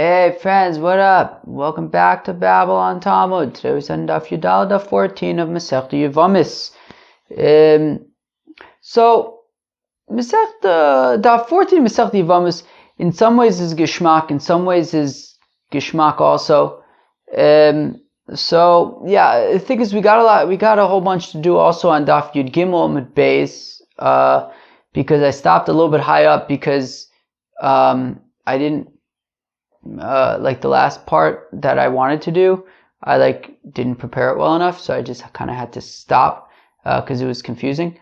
Hey friends, what up? Welcome back to Babylon Talmud. Today we send Daf Yudal, Daf 14 of Masechta Yevamos. So Daf 14 Masechta Yevamos in some ways is Gishmak, in some ways is Gishmak also. So yeah, the thing is we got a whole bunch to do also on Daf Yud Gimel Amud Beis, because I stopped a little bit high up because I didn't like the last part that I wanted to do, I didn't prepare it well enough, so I just kind of had to stop because it was confusing.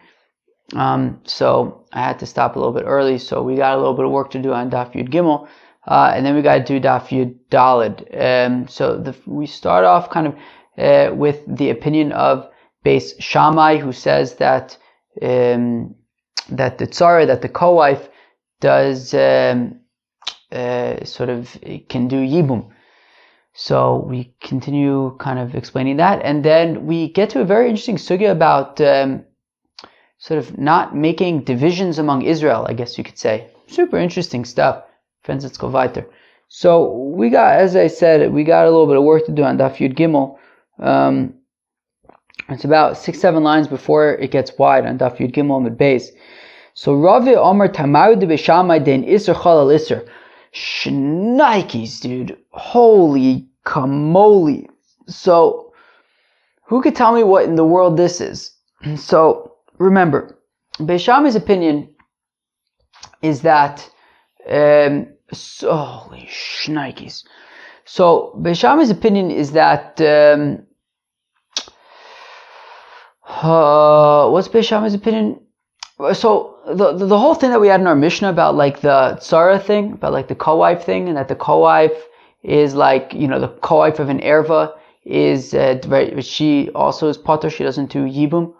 So I had to stop a little bit early. So we got a little bit of work to do on Daf Yud Gimel, and then we got to do Daf Yud Daled. So we start off kind of with the opinion of Beis Shammai, who says that the tzara, that the co-wife does sort of can do yibum. So we continue kind of explaining that, and then we get to a very interesting sugya about sort of not making divisions among Israel, I guess you could say. Super interesting stuff. Friends, let's go weiter. So we got, as I said, we got a little bit of work to do on Daf Yud Gimel. It's about 6-7 lines before it gets wide on Daf Yud Gimel Amud Beis. So Ravi Omer Tamaru de Beshamai den Isser Chalal Isser. Shnikes, dude. Holy camoli. So, who could tell me what in the world this is? So, remember, Beis Shammai's opinion is that, holy shnikes. So, Beis Shammai's opinion is that, what's Beis Shammai's opinion? So, the whole thing that we had in our Mishnah about like the tzara thing, about like the co-wife thing, and that the co-wife is like, the co-wife of an erva is, she also is potter, she doesn't do yibum.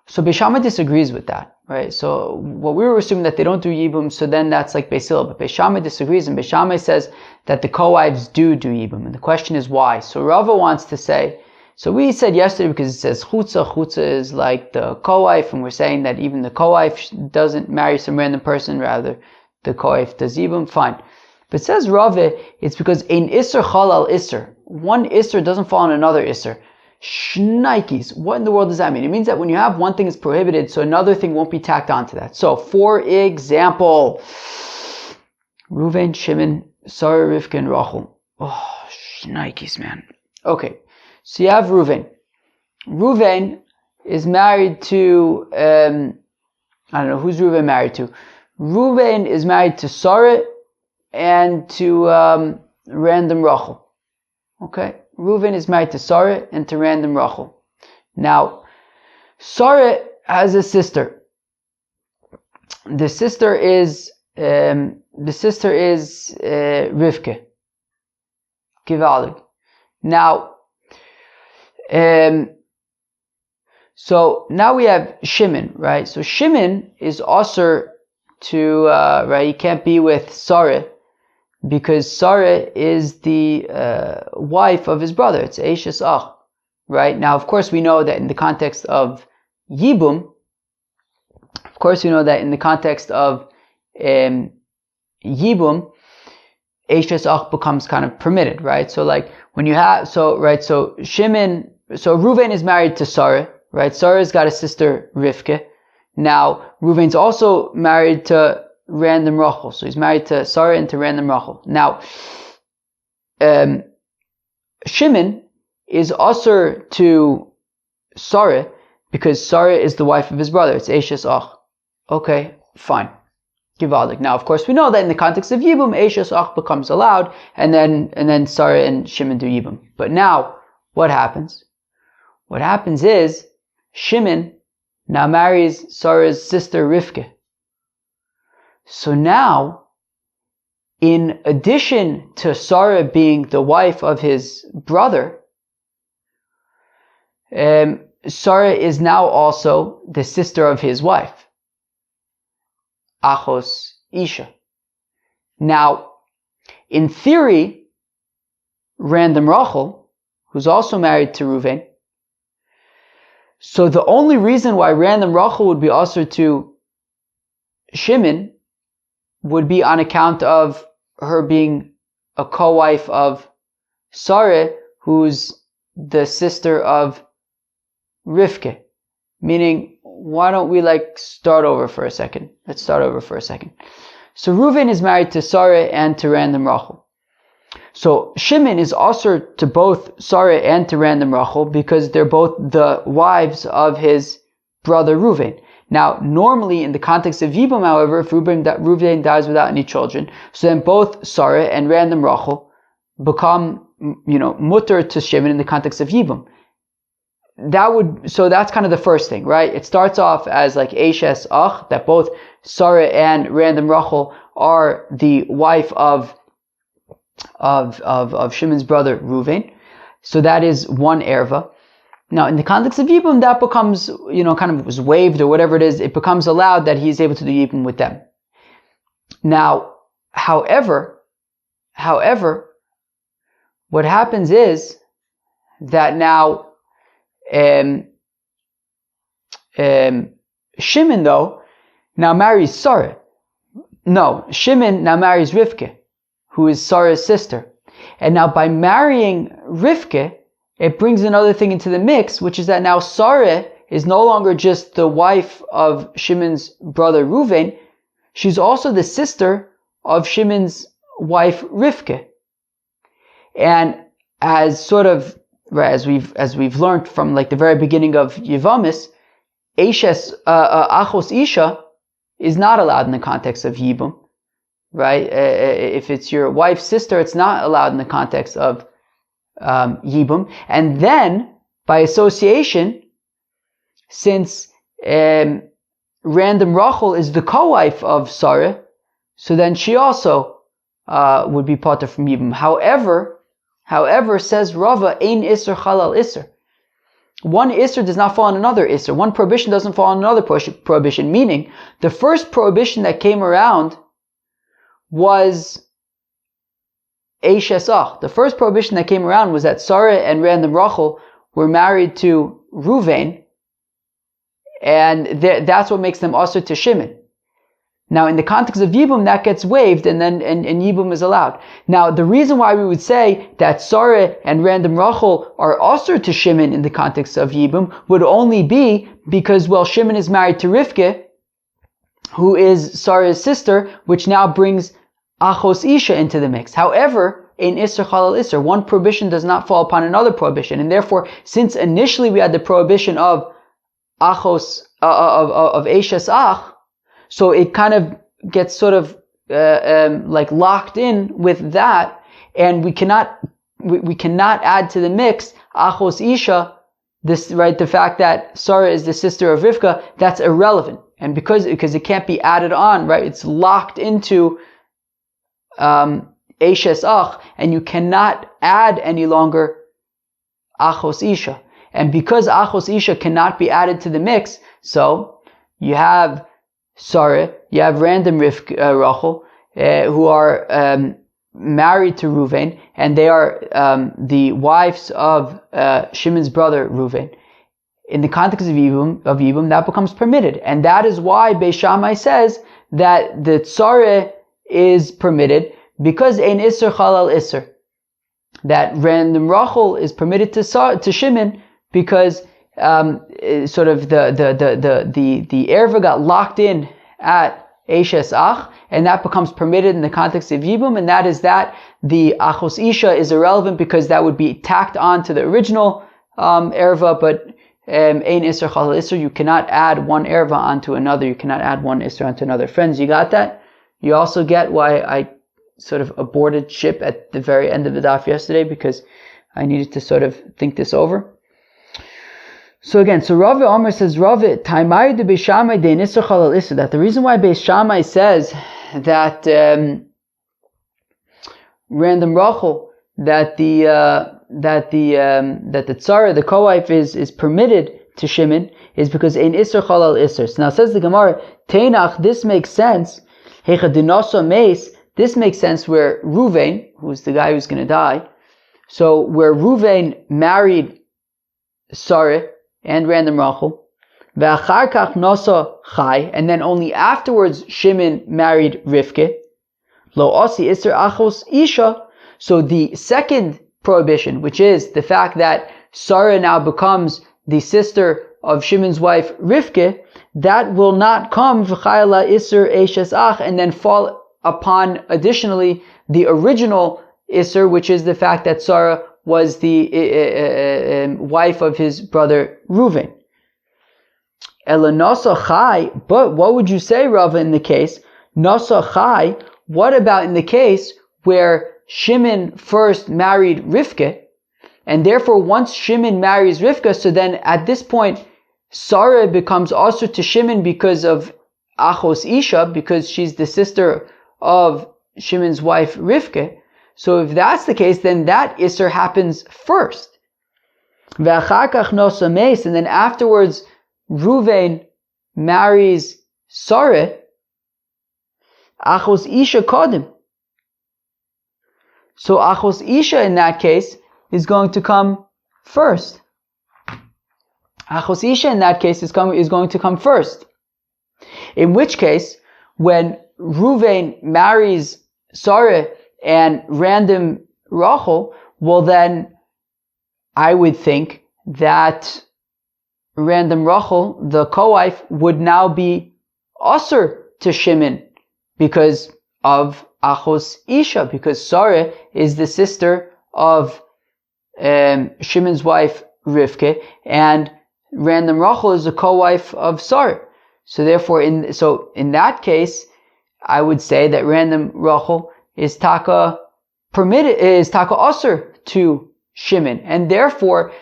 So Beis Shammai disagrees with that, right? So what we were assuming that they don't do yibum, so then that's like Beis Hillel, but Beis Shammai disagrees, and Beis Shammai says that the co-wives do yibum, and the question is why. So Rava wants to say, so we said yesterday because it says chutza is like the co-wife, and we're saying that even the co-wife doesn't marry some random person, rather the co-wife does yibum, fine. But it says Rava, it's because ein isser chalal isser. One isser doesn't fall on another isser. Shnikes. What in the world does that mean? It means that when you have one thing is prohibited, so another thing won't be tacked onto that. So, for example, Reuven, Shimon, Sarah, Rivka, and Rachel. Oh, shnikes, man. Okay. So you have Reuven. Reuven is married to, I don't know, who's Reuven married to? Reuven is married to Sarah and to random Rachel. Okay? Reuven is married to Sarah and to random Rachel. Now, Sarah has a sister. The sister is Rivka. Givaldig. Now, so now we have Shimon, right? So Shimon is also to, right, he can't be with Sarah because Sarah is the wife of his brother. It's Eishes Ach, right? Now, of course, we know that in the context of Yibum, Yibum, Eishes Ach becomes kind of permitted, right? So like when you have, so Reuven is married to Sarah, right? Sarah's got a sister, Rivka. Now, Reuven's also married to random Rachel. So he's married to Sarah and to random Rachel. Now, Shimon is also to Sarah because Sarah is the wife of his brother. It's Eishes Ach. Okay, fine. Givaldik. Now, of course, we know that in the context of Yibum, Eishes Ach becomes allowed, and then Sarah and Shimon do Yibum. But now, what happens? What happens is, Shimon now marries Sarah's sister Rivka. So now, in addition to Sarah being the wife of his brother, Sarah is now also the sister of his wife. Achos Isha. Now, in theory, random Rachel, who's also married to Reuven, so the only reason why random Rachel would be also to Shimon would be on account of her being a co-wife of Sarah, who's the sister of Rivka. Meaning, why don't we start over for a second? Let's start over for a second. So Reuven is married to Sarah and to random Rachel. So Shimon is also to both Sarah and to random Rachel because they're both the wives of his brother Reuven. Now, normally in the context of Yibum, however, if Reuven dies without any children, so then both Sarah and random Rachel become, mutter to Shimon in the context of Yibum. So that's kind of the first thing, right? It starts off as Eshes Ach, that both Sarah and random Rachel are the wife of Shimon's brother Reuven. So that is one erva. Now, in the context of Yibum, that becomes, kind of was waived or whatever it is. It becomes allowed that he's able to do Yibum with them. Now, however, what happens is that now Shimon though now marries Sarah. No, Shimon now marries Rivka, who is Sarah's sister. And now by marrying Rivka, it brings another thing into the mix, which is that now Sarah is no longer just the wife of Shimon's brother Reuven, she's also the sister of Shimon's wife Rivka. And as sort of, right, as we've learned from the very beginning of Yevamos, Eshes Achos Isha is not allowed in the context of Yibum, right? If it's your wife's sister, it's not allowed in the context of Yibum. And then, by association, since random Rachel is the co-wife of Sarah, so then she also would be potter from Yibum. However, says Rava, Ein Isser Chalal Isser. One Isser does not fall on another Isser. One prohibition doesn't fall on another prohibition. Meaning, the first prohibition that came around was Eshes Ach. The first prohibition that came around was that Sarah and random Rachel were married to Reuven, and that's what makes them also to Shimon. Now, in the context of Yibum, that gets waived, and Yibum is allowed. Now, the reason why we would say that Sarah and random Rachel are also to Shimon in the context of Yibum would only be because, Shimon is married to Rivka, who is Sarah's sister, which now brings Achos Isha into the mix. However, in Isser Chalal Isser, one prohibition does not fall upon another prohibition, and therefore, since initially we had the prohibition of Achos, of Eshes Ach, so it kind of gets sort of locked in with that, and we cannot add to the mix Achos Isha, the fact that Sarah is the sister of Rivka. That's irrelevant, and because it can't be added on, right? It's locked into Eshes Ach, and you cannot add any longer Achos Isha, and because Achos Isha cannot be added to the mix, so you have Sarah, you have random Rachel, who are married to Reuven, and they are the wives of Shimon's brother Reuven. In the context of Yibum, that becomes permitted, and that is why Beis Shammai says that the Tzareh is permitted because Ein Isser Chalal Isser. That random Rachel is permitted to Shimon because sort of the erva got locked in at Eshes Ach, and that becomes permitted in the context of Yibum, and that is that the Achos Isha is irrelevant because that would be tacked on to the original erva, but Ein Isser Chalal Isser, you cannot add one erva onto another, you cannot add one Isser onto another. Friends, you got that? You also get why I sort of aborted ship at the very end of the daf yesterday, because I needed to sort of think this over. So again, Rav Omer says, that the reason why Beis Shammai says that random Rachel, that the tzara, the co-wife is permitted to Shimon, is because ein Isser Chalal Isser. So now says the Gemara, Teinach, this makes sense. This makes sense where Reuven, who's the guy who's going to die, so where Reuven married Sarah and random Rachel, ve'achar kach nosa chai, and then only afterwards Shimon married Rivka, lo osi Isser Achos Isha, So the second prohibition, which is the fact that Sarah now becomes the sister of Shimon's wife Rivka, that will not come v'chayla isur eishes ach and then fall upon additionally the original isur, which is the fact that Sarah was the wife of his brother Reuven. Ela nasa chai, but what would you say, Rava, in the case nasa chai? What about in the case where Shimon first married Rivka, and therefore once Shimon marries Rivka, so then at this point Sarah becomes also to Shimon because of Achos Isha, because she's the sister of Shimon's wife Rivka. So if that's the case, then that Isser happens first. And then afterwards Reuven marries Sarah, Achos Isha Kodim. So Achos Isha in that case is going to come first. Achos Isha in that case is going to come first. In which case, when Reuven marries Sarah and random Rachel, well then I would think that random Rachel, the co-wife, would now be Asur to Shimon because of Achos Isha, because Sarah is the sister of Shimon's wife Rivka, and random Rachel is the co-wife of Sarah. So therefore, in that case, I would say that random Rachel is taka Asur to Shimon, and therefore,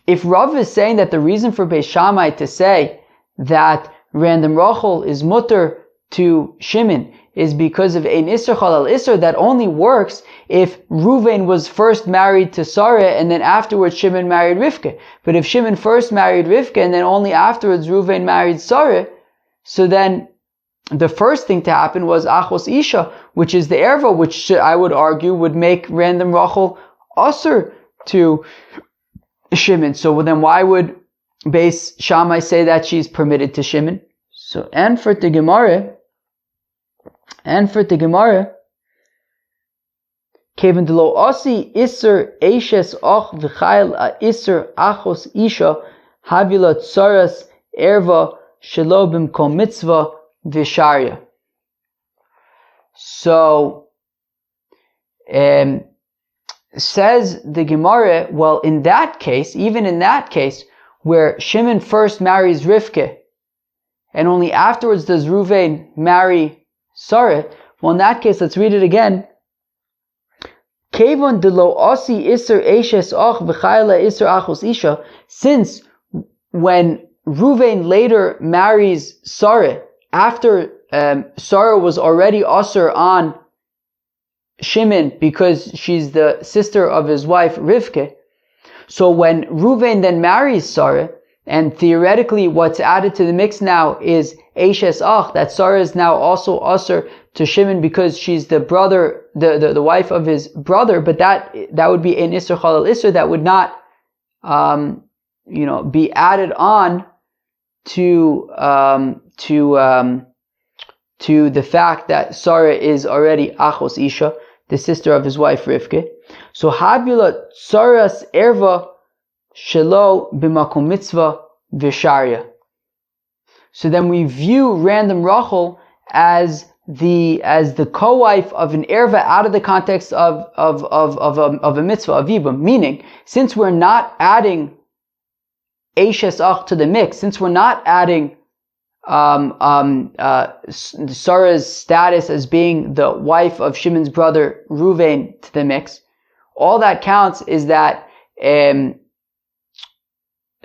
if Rav is saying that the reason for Beis Shammai to say that random Rachel is mutter to Shimon is because of ein Isser Chalal Isser, that only works if Reuven was first married to Sarah and then afterwards Shimon married Rivka. But if Shimon first married Rivka and then only afterwards Reuven married Sarah, so then the first thing to happen was Achos Isha, which is the erva, which I would argue would make random Rachel Asur to Shimon. So then why would Beis Shammai say that she's permitted to Shimon? So, and for the Gemara, Kevin delo osi iser eishes och v'chayil a iser achos isha havila tsaras erva shelo b'mkom mitzvah v'sharya. So, says the Gemara, well, in that case, even in that case, where Shimon first marries Rivka, and only afterwards does Reuven marry Sarah, well, in that case, let's read it again. Kevon de lo osi iser eishes och v'chayla iser achos isha, since when Reuven later marries Sarah, after Sarah was already asur on Shimon because she's the sister of his wife Rivka. So when Reuven then marries Sarah, and theoretically what's added to the mix now is Eishes Ach, that Sarah is now also asur to Shimon because she's the brother, the wife of his brother, but that would be an Isser Chalal Isser that would not, be added on to the fact that Sarah is already Achos Isha, the sister of his wife Rivka. So Habila Tsaras Erva Shelo B'makom Mitzvah V'sharya. So then we view random Rachel as the co-wife of an erva out of the context of a mitzvah, of yibum. Meaning, since we're not adding Eishes Ach to the mix, since we're not adding Sarah's status as being the wife of Shimon's brother Reuven to the mix, all that counts is that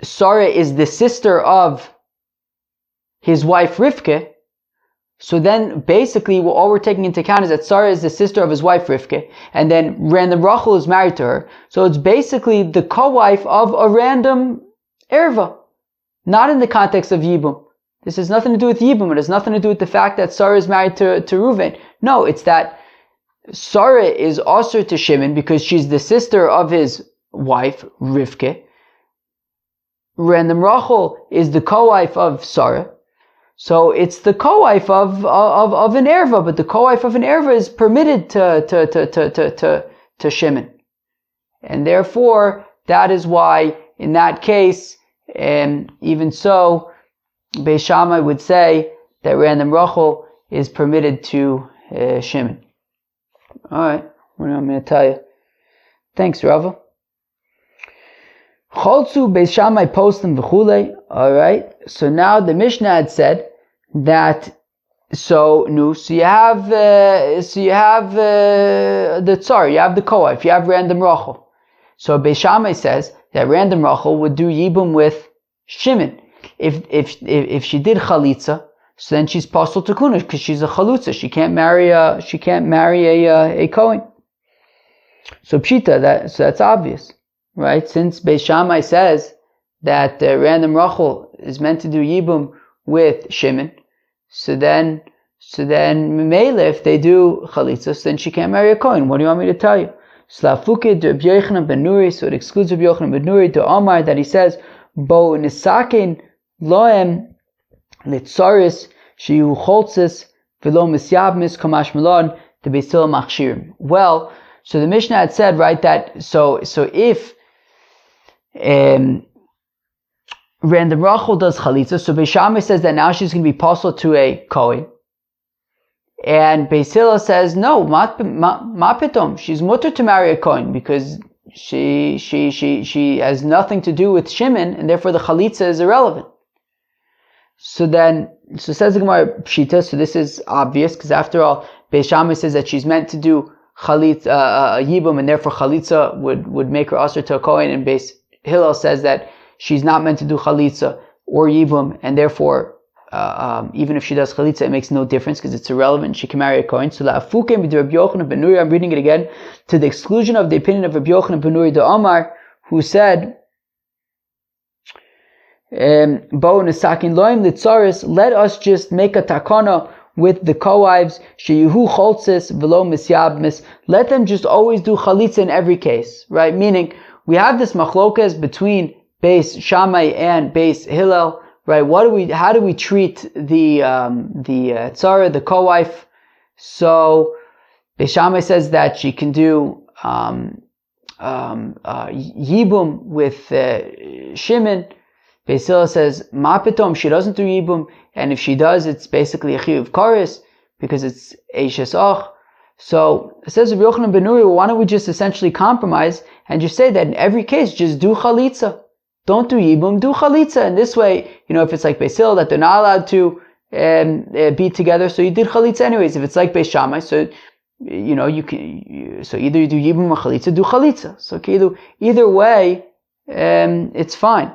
Sarah is the sister of his wife Rivka. So then basically all we're taking into account is that Sarah is the sister of his wife Rivka, and then random Rachel is married to her. So it's basically the co-wife of a random erva, not in the context of yibum. This has nothing to do with yibum. It has nothing to do with the fact that Sarah is married to Reuven. No, it's that Sarah is asur to Shimon because she's the sister of his wife Rivka. Random Rachel is the co-wife of Sarah. So it's the co-wife of an erva, but the co-wife of an erva is permitted to to Shimon. And therefore, that is why, in that case, even so, Beis Shammai would say that random rachel is permitted to Shimon. Alright, what am I going to tell you? Thanks, Rava. Cholzu Beis Shammai postim v'chulei. Alright, so now the Mishnah had said that so you have the tsar, you have the koaf, you have random rachel. So Beis Shammai says that random rachel would do yibum with Shimon. If she did chalitza, so then she's pasal to kunush because she's a chalutza. She can't marry a kohen. So pshita, so that's obvious, right? Since Beis Shammai says that random rachel is meant to do yibum with Shimon, so then Mimele, if they do chalitza, then she can't marry a kohen. What do you want me to tell you? Slafuke de Rabbi Yochanan ben Nuri, so it excludes Rabbi Yochanan ben Nuri to Omar that he says bo nisakin loem litzaris shiu choltzis v'lo misyabmis kamash melon the beisil machshirim. Well, so the Mishnah had said, right, that so if random rachel does chalitza, so Beis Shammai says that now she's going to be pasal to a kohen, and Beis Hillel says no, ma pitom, she's mutter to marry a kohen because she has nothing to do with Shimon, and therefore the chalitza is irrelevant. So says the Gemara pshita. So this is obvious because after all, Beis Shammai says that she's meant to do chalitza yibum, and therefore chalitza would make her usher to a kohen, and Beis Hillel says that she's not meant to do chalitza or yibum, and therefore even if she does chalitza, it makes no difference because it's irrelevant. She can marry a kohen. So la'afukem b'di Rabbi Yochanan ben Nuri, I'm reading it again, to the exclusion of the opinion of Rabbi Yochanan ben Nuri de Omar, who said, Bo nesakin loim litzaris, let us just make a takana with the co-wives, sheyuhu choltzis v'lo misyabmis, let them just always do chalitza in every case, right? Meaning, we have this machlokas between Beis Shammai and Beis Hillel, right? How do we treat the tzara, the co-wife? So Beis Shammai says that she can do yibum with Shimon. Beis Hillel says ma pitom, she doesn't do yibum, and if she does, it's basically a chiyuv kares because it's eishes och. So it says Rabbi Yochanan ben Nuri, well, why don't we just essentially compromise and just say that in every case, just do chalitza. Don't do yibum, do chalitza. And this way, if it's like Beis Hillel that they're not allowed to be together, so you did chalitza anyways. If it's like Beis Shammai, so you can. So either you do yibum or chalitza, do chalitza. So either way, it's fine.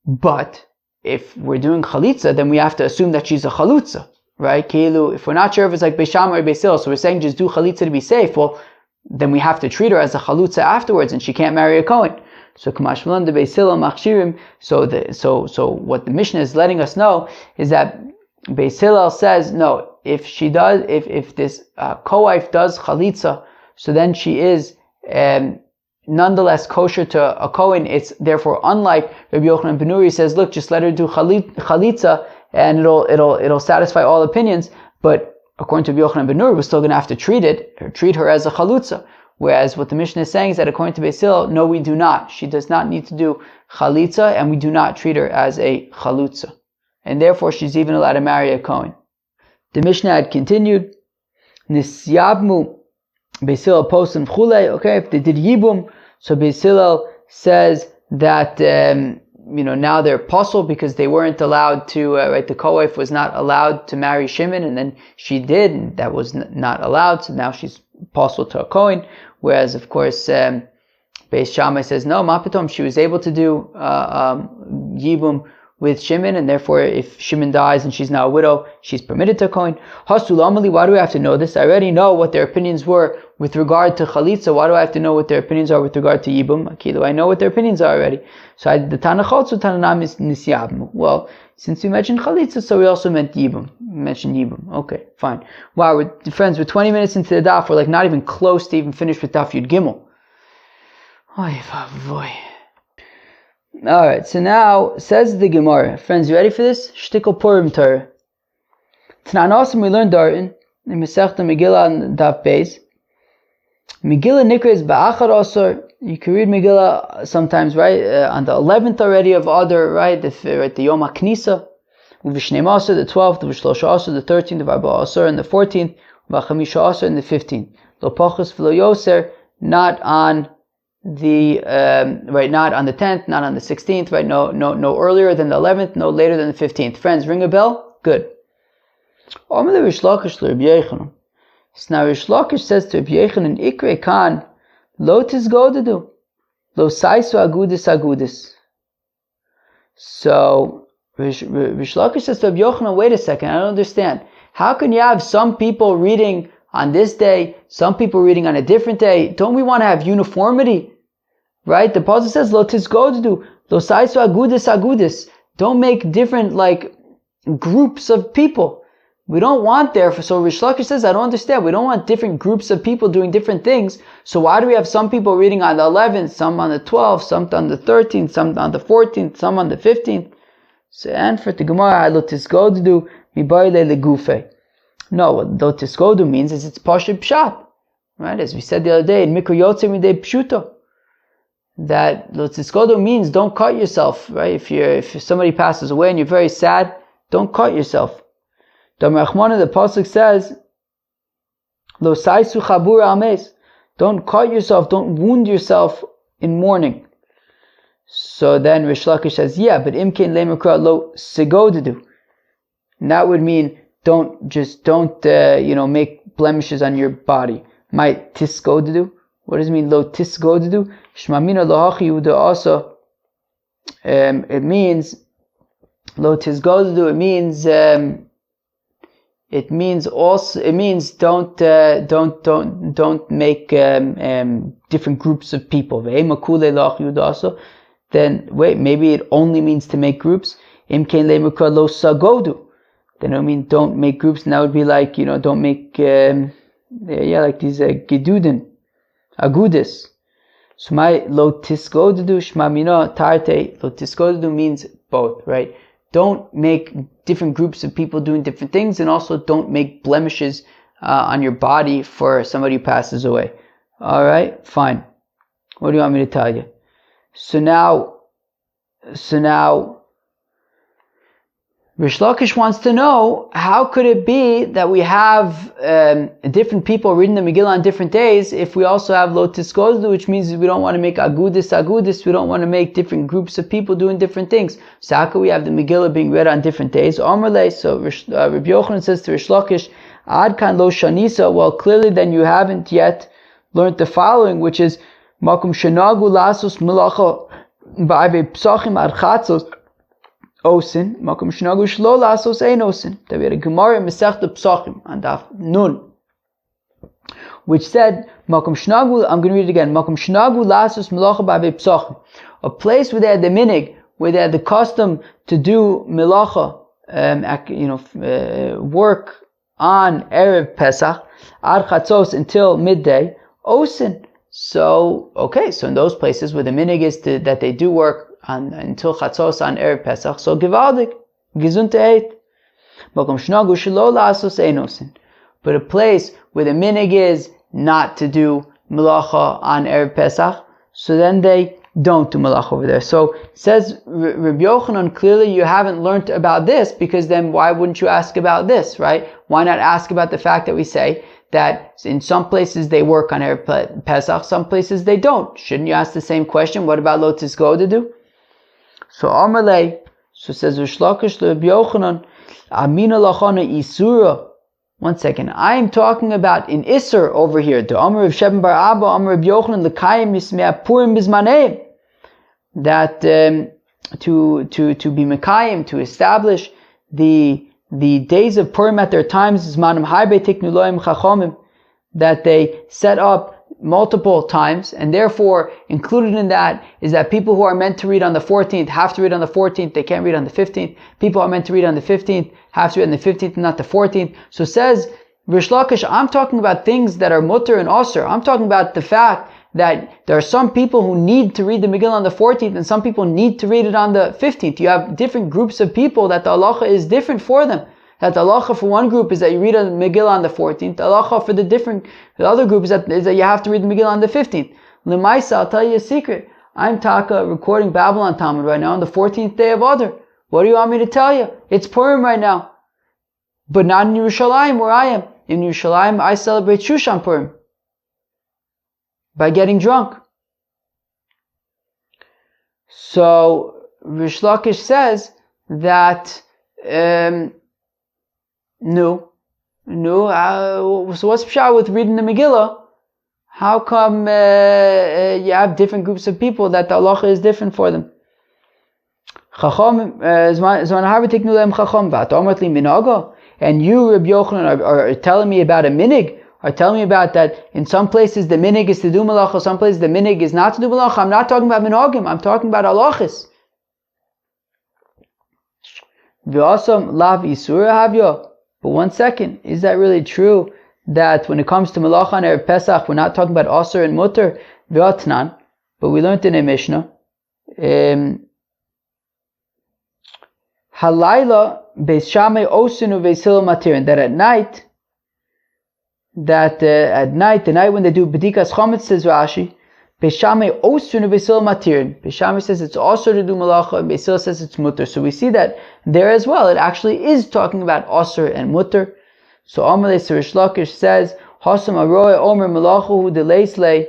But if we're doing chalitza, then we have to assume that she's a chalutza, right? If we're not sure if it's like Beis Shammai or Beis Hillel, so we're saying just do chalitza to be safe. Well, then we have to treat her as a chalutza afterwards, and she can't marry a kohen. So Kamash Malan de Beis Hillel machshirim. So what the Mishnah is letting us know is that Beis Hillel says no. If this co-wife does chalitza, so then she is nonetheless kosher to a kohen. It's therefore unlike Rabbi Yochanan ben Nuri says, look, just let her do chalitza and it'll satisfy all opinions. But according to Rabbi Yochanan ben Nuri, we're still going to have to treat her as a chalutza. Whereas what the Mishnah is saying is that according to Beis Hillel, no, we do not. She does not need to do chalitza, and we do not treat her as a chalutza. And therefore, she's even allowed to marry a kohen. The Mishnah had continued, Nisyabmu Beis Hillel postim chulei. Okay, if they did yibum, so Beis Hillel says that now they're pasul because they weren't allowed to. The co-wife was not allowed to marry Shimon, and then she did, and that was not allowed. So now she's pasul to a kohen. Whereas, of course, Beis Shammai says no, ma pitom, she was able to do yibum with Shimon, and therefore, if Shimon dies and she's now a widow, she's permitted to kohen. Hasulamali, why do we have to know this? I already know what their opinions were with regard to chalitza. Why do I have to know what their opinions are with regard to yibum? Akilu, I know what their opinions are already. So the Tanachotzu Tananam is nisyabmu. Well, since we mentioned chalitza, so we also meant yibum. We mentioned yibum. Okay, fine. Wow, we're 20 minutes into the daf. We're not even close to even finished with daf Yud Gimel. Oy vavoy. Alright, so now, says the Gemara. Friends, you ready for this? Shtikl Purim Torah. Tnan Awesome, we learned Darton in Masechta Megillah and Daf Beis, Megillah Nikra is ba'achar asar. You can read Megillah sometimes, right? On the 11th already of Adar, right? The Yom HaKnisa. Uvishneim asar, the 12th. Uvishlosh asar, the 13th. Uvarba asar, and the 14th. Uvachamisha asar, and the 15th. Lo pachas v'lo yoser, not on the right, not on the 10th, not on the 16th, right? No earlier than the 11th, no later than the 15th. Friends, ring a bell? Good. Omer le Rish Lakish le Rabbi Yochanan. So now Rish Lakish says to Rabbi Yochanan, Ikre kan lo tizgodedu, lo saisu agudis. So Rish Lakish says to Rabbi Yochanan, wait a second, I don't understand. How can you have some people reading on this day, some people reading on a different day? Don't we want to have uniformity? Right? The Pasuk says, lo tizgodedu, lo saisu agudis. Don't make different, groups of people. We don't want so Rish Lakish says, I don't understand. We don't want different groups of people doing different things. So why do we have some people reading on the 11th, some on the 12th, some on the 13th, some on the 14th, some on the 15th? So, and for the Gemara, lo tizgodedu mibayle legufe. No, what lo tizgodedu means is it's pashut pshat. Right? As we said the other day, in Mikra Yotze midei pshuto. That lo tizgodedu means don't cut yourself, right? If somebody passes away and you're very sad, don't cut yourself. The Pasuk says, Lo saisu chabur ames. Don't cut yourself, don't wound yourself in mourning. So then Rish Lakish says, yeah, but imkein lemakra lo sigodedu. And that would mean don't make blemishes on your body. Might tisgodedu. What does it mean, lo tisgodedu? Shmamina lo hachi uda also. It means, lo tisgodedu, it means don't make different groups of people. Then wait, maybe it only means to make groups. Then it would mean don't make groups, and that would be like don't make like these geduden, agudis. So my lo tisgodedu shmamina tarte, lo tisgodedu means both, right? Don't make different groups of people doing different things, and also don't make blemishes on your body for somebody who passes away. Alright, fine. What do you want me to tell you? So now Rish Lakish wants to know, how could it be that we have different people reading the Megillah on different days if we also have lo tisgodedu, which means we don't want to make agudis, we don't want to make different groups of people doing different things. So how could we have the Megillah being read on different days? Omerle, so Rabbi Yochanan says to Rish Lakish, Ad kan lo shanisa, well clearly then you haven't yet learned the following, which is, Makum shenagu lasos melacha ba'avei psachim ad chatzos, Osin, makom shnagu shlo lasos ein osin. That we had a Gemara in Masechta Psachim on Daf Nun, which said, makom shnagu. I'm going to read it again. Makom shnagu lasos melacha ba'avei psachim. A place where they had the minig, where they had the custom to do melacha, work on erev Pesach, ad chatzos until midday. Osin. So in those places where the minig is that they do work until chatzos on erev Pesach, so givaldik, gizun te'et. Makom shnagu shelo la'asos ein osin. But a place where the minig is not to do melacha on erev Pesach, so then they don't do melacha over there. So says Rabbi Yochanan, clearly you haven't learned about this, because then why wouldn't you ask about this, right? Why not ask about the fact that we say that in some places they work on erev Pesach, some places they don't? Shouldn't you ask the same question? What about lo tisgodedu? So Amalei, so says Rish Lakish to Rabbi Yochanan, Amina lachana isura. One second, I am talking about in Isser over here. The Amar of Sheben bar Abba, Amar of Yochanan, l'kayim mismei purim bizmaneim. That to be mekayim, to establish the days of Purim at their times, is manam haybe tiknu loim chachomim, that they set up multiple times, and therefore included in that is that people who are meant to read on the 14th have to read on the 14th, they can't read on the 15th. People who are meant to read on the 15th have to read on the 15th and not the 14th. So says Rish Lakish, I'm talking about things that are mutter and osir. I'm talking about the fact that there are some people who need to read the Megillah on the 14th and some people need to read it on the 15th. You have different groups of people that the halacha is different for them. That the halacha for one group is that you read a Megillah on the 14th. The halacha for the other group is that you have to read the Megillah on the 15th. L'maisa, I'll tell you a secret. I'm Taka recording Babylon Talmud right now on the 14th day of Adar. What do you want me to tell you? It's Purim right now. But not in Yerushalayim where I am. In Yerushalayim, I celebrate Shushan Purim by getting drunk. So Rish Lakish says that so what's pshat with reading the Megillah? How come you have different groups of people that the halacha is different for them? And you, Rabbi Yochanan, are telling me about a minig, are telling me about that in some places the minig is to do malacha, some places the minig is not to do malacha. I'm not talking about minhagim, I'm talking about halachis. But one second, is that really true that when it comes to malacha and Erev Pesach, we're not talking about aser and mutter, v'atnan, but we learned in a Mishnah, halayla beis shamei osinu beis hillel matirin, that at night, the night when they do bedikas chometz, says Rashi, beis shamei osinu beis hillel matirin. Beis Shammai says it's aser to do malacha, and beis hillel says it's mutter. So we see that there as well, it actually is talking about aser and mutter. So Amalei Rish Lakish says, Hasam Aroy Omer Malachu Deleisle.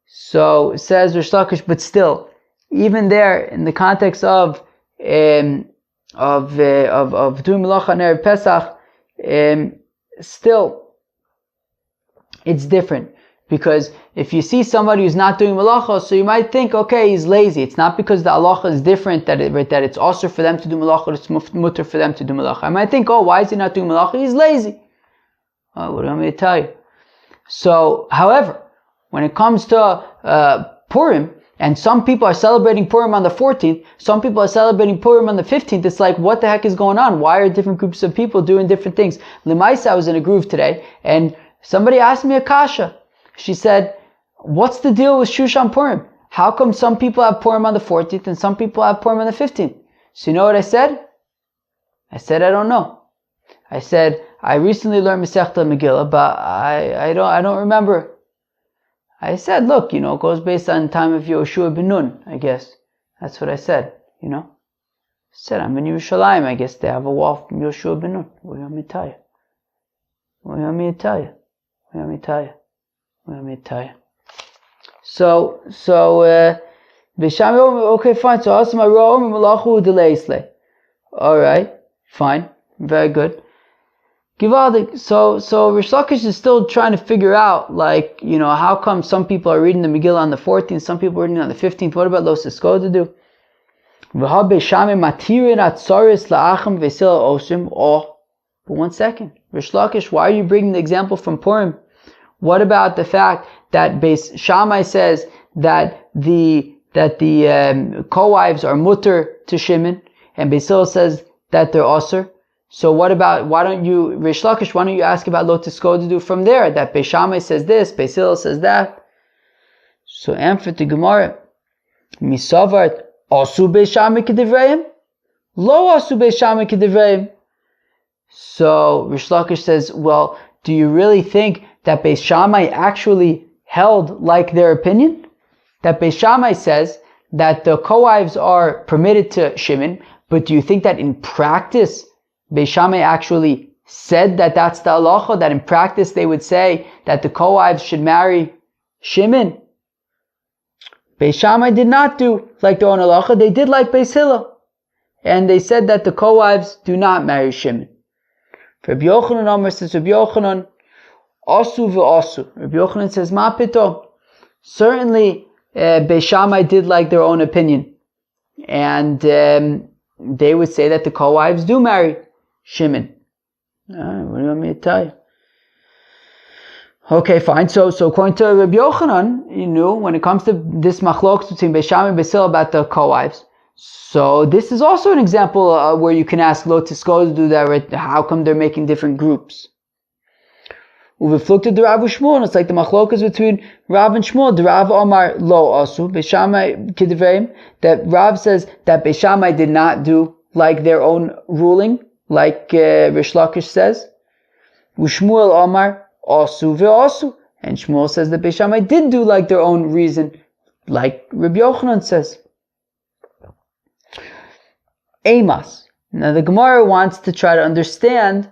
So says Rish Lakish, but still, even there, in the context of doing Malacha on Erev Pesach, still, it's different. Because if you see somebody who's not doing malacha, so you might think, okay, he's lazy. It's not because the halacha is different that it's also for them to do malacha, it's mutter for them to do malacha. I might think, oh, why is he not doing malacha? He's lazy. Oh, what do you want me to tell you? So, however, when it comes to Purim, and some people are celebrating Purim on the 14th, some people are celebrating Purim on the 15th, it's like, what the heck is going on? Why are different groups of people doing different things? L'maisa, I was in a groove today, and somebody asked me a kasha. She said, what's the deal with Shushan Purim? How come some people have Purim on the 14th and some people have Purim on the 15th? So you know what I said? I said, I don't know. I said, I recently learned Masechta Megillah, but I don't remember. I said, look, it goes based on the time of Yoshua ben Nun, I guess. That's what I said, I said, I'm in Yerushalayim, I guess they have a wall from Yoshua ben Nun. What do you want me to tell you? What do you want me to tell you? What do you want me to tell you? Let me tell you. So, okay, fine. So, alright, fine, very good. Givaldik. So Rish Lakish is still trying to figure out, how come some people are reading the Megillah on the 14th, some people are reading it on the 15th. What about Los Esko to do? Oh, but one second, Rish Lakish, why are you bringing the example from Purim? What about the fact that Beis Shammai says that the co-wives are mutter to Shimon, and Beis Hillel says that they're aser? So what about, Rish Lakish, why don't you ask about Lo Tisko to do from there? That Beis Shammai says this, Beis Hillel says that. So answer to Gemara, Misavart, Asu Beis Shammai Kedivreim? Lo Asu Beis Shammai Kedivreim. So Rish Lakish says, well, do you really think that Beis Shammai actually held like their opinion? That Beis Shammai says that the co-wives are permitted to Shimon, but do you think that in practice, Beis Shammai actually said that that's the halacha, that in practice they would say that the co-wives should marry Shimon? Beis Shammai did not do like their own halacha, they did like Beis Hillel. And they said that the co-wives do not marry Shimon. For Rabbi Yochanan Omer says, Rabbi Yochanan, Asu v'asu. Rabbi Yochanan says, Ma pito. Certainly, Beis Shammai did like their own opinion. And they would say that the co-wives do marry Shimon. What do you want me to tell you? Okay, fine. So according to Rabbi Yochanan, when it comes to this machlokes between Beis Shammai and Beis Hillel about the co-wives, so this is also an example where you can ask Lo Tisko to do that, right? How come they're making different groups? Uveflukta de Rav Shmuel, it's like the machlokas between Rav and Shmuel. The Rav Omar Lo Asu, Beis Shammai Kidivreim, that Rav says that Beis Shammai did not do like their own ruling, like Rish Lakish says. Ushmuel Omar Asu ve'asu. And Shmuel says that Beis Shammai did do like their own reason, like Rabbi Yochanan says. Amos. Now the Gemara wants to try to understand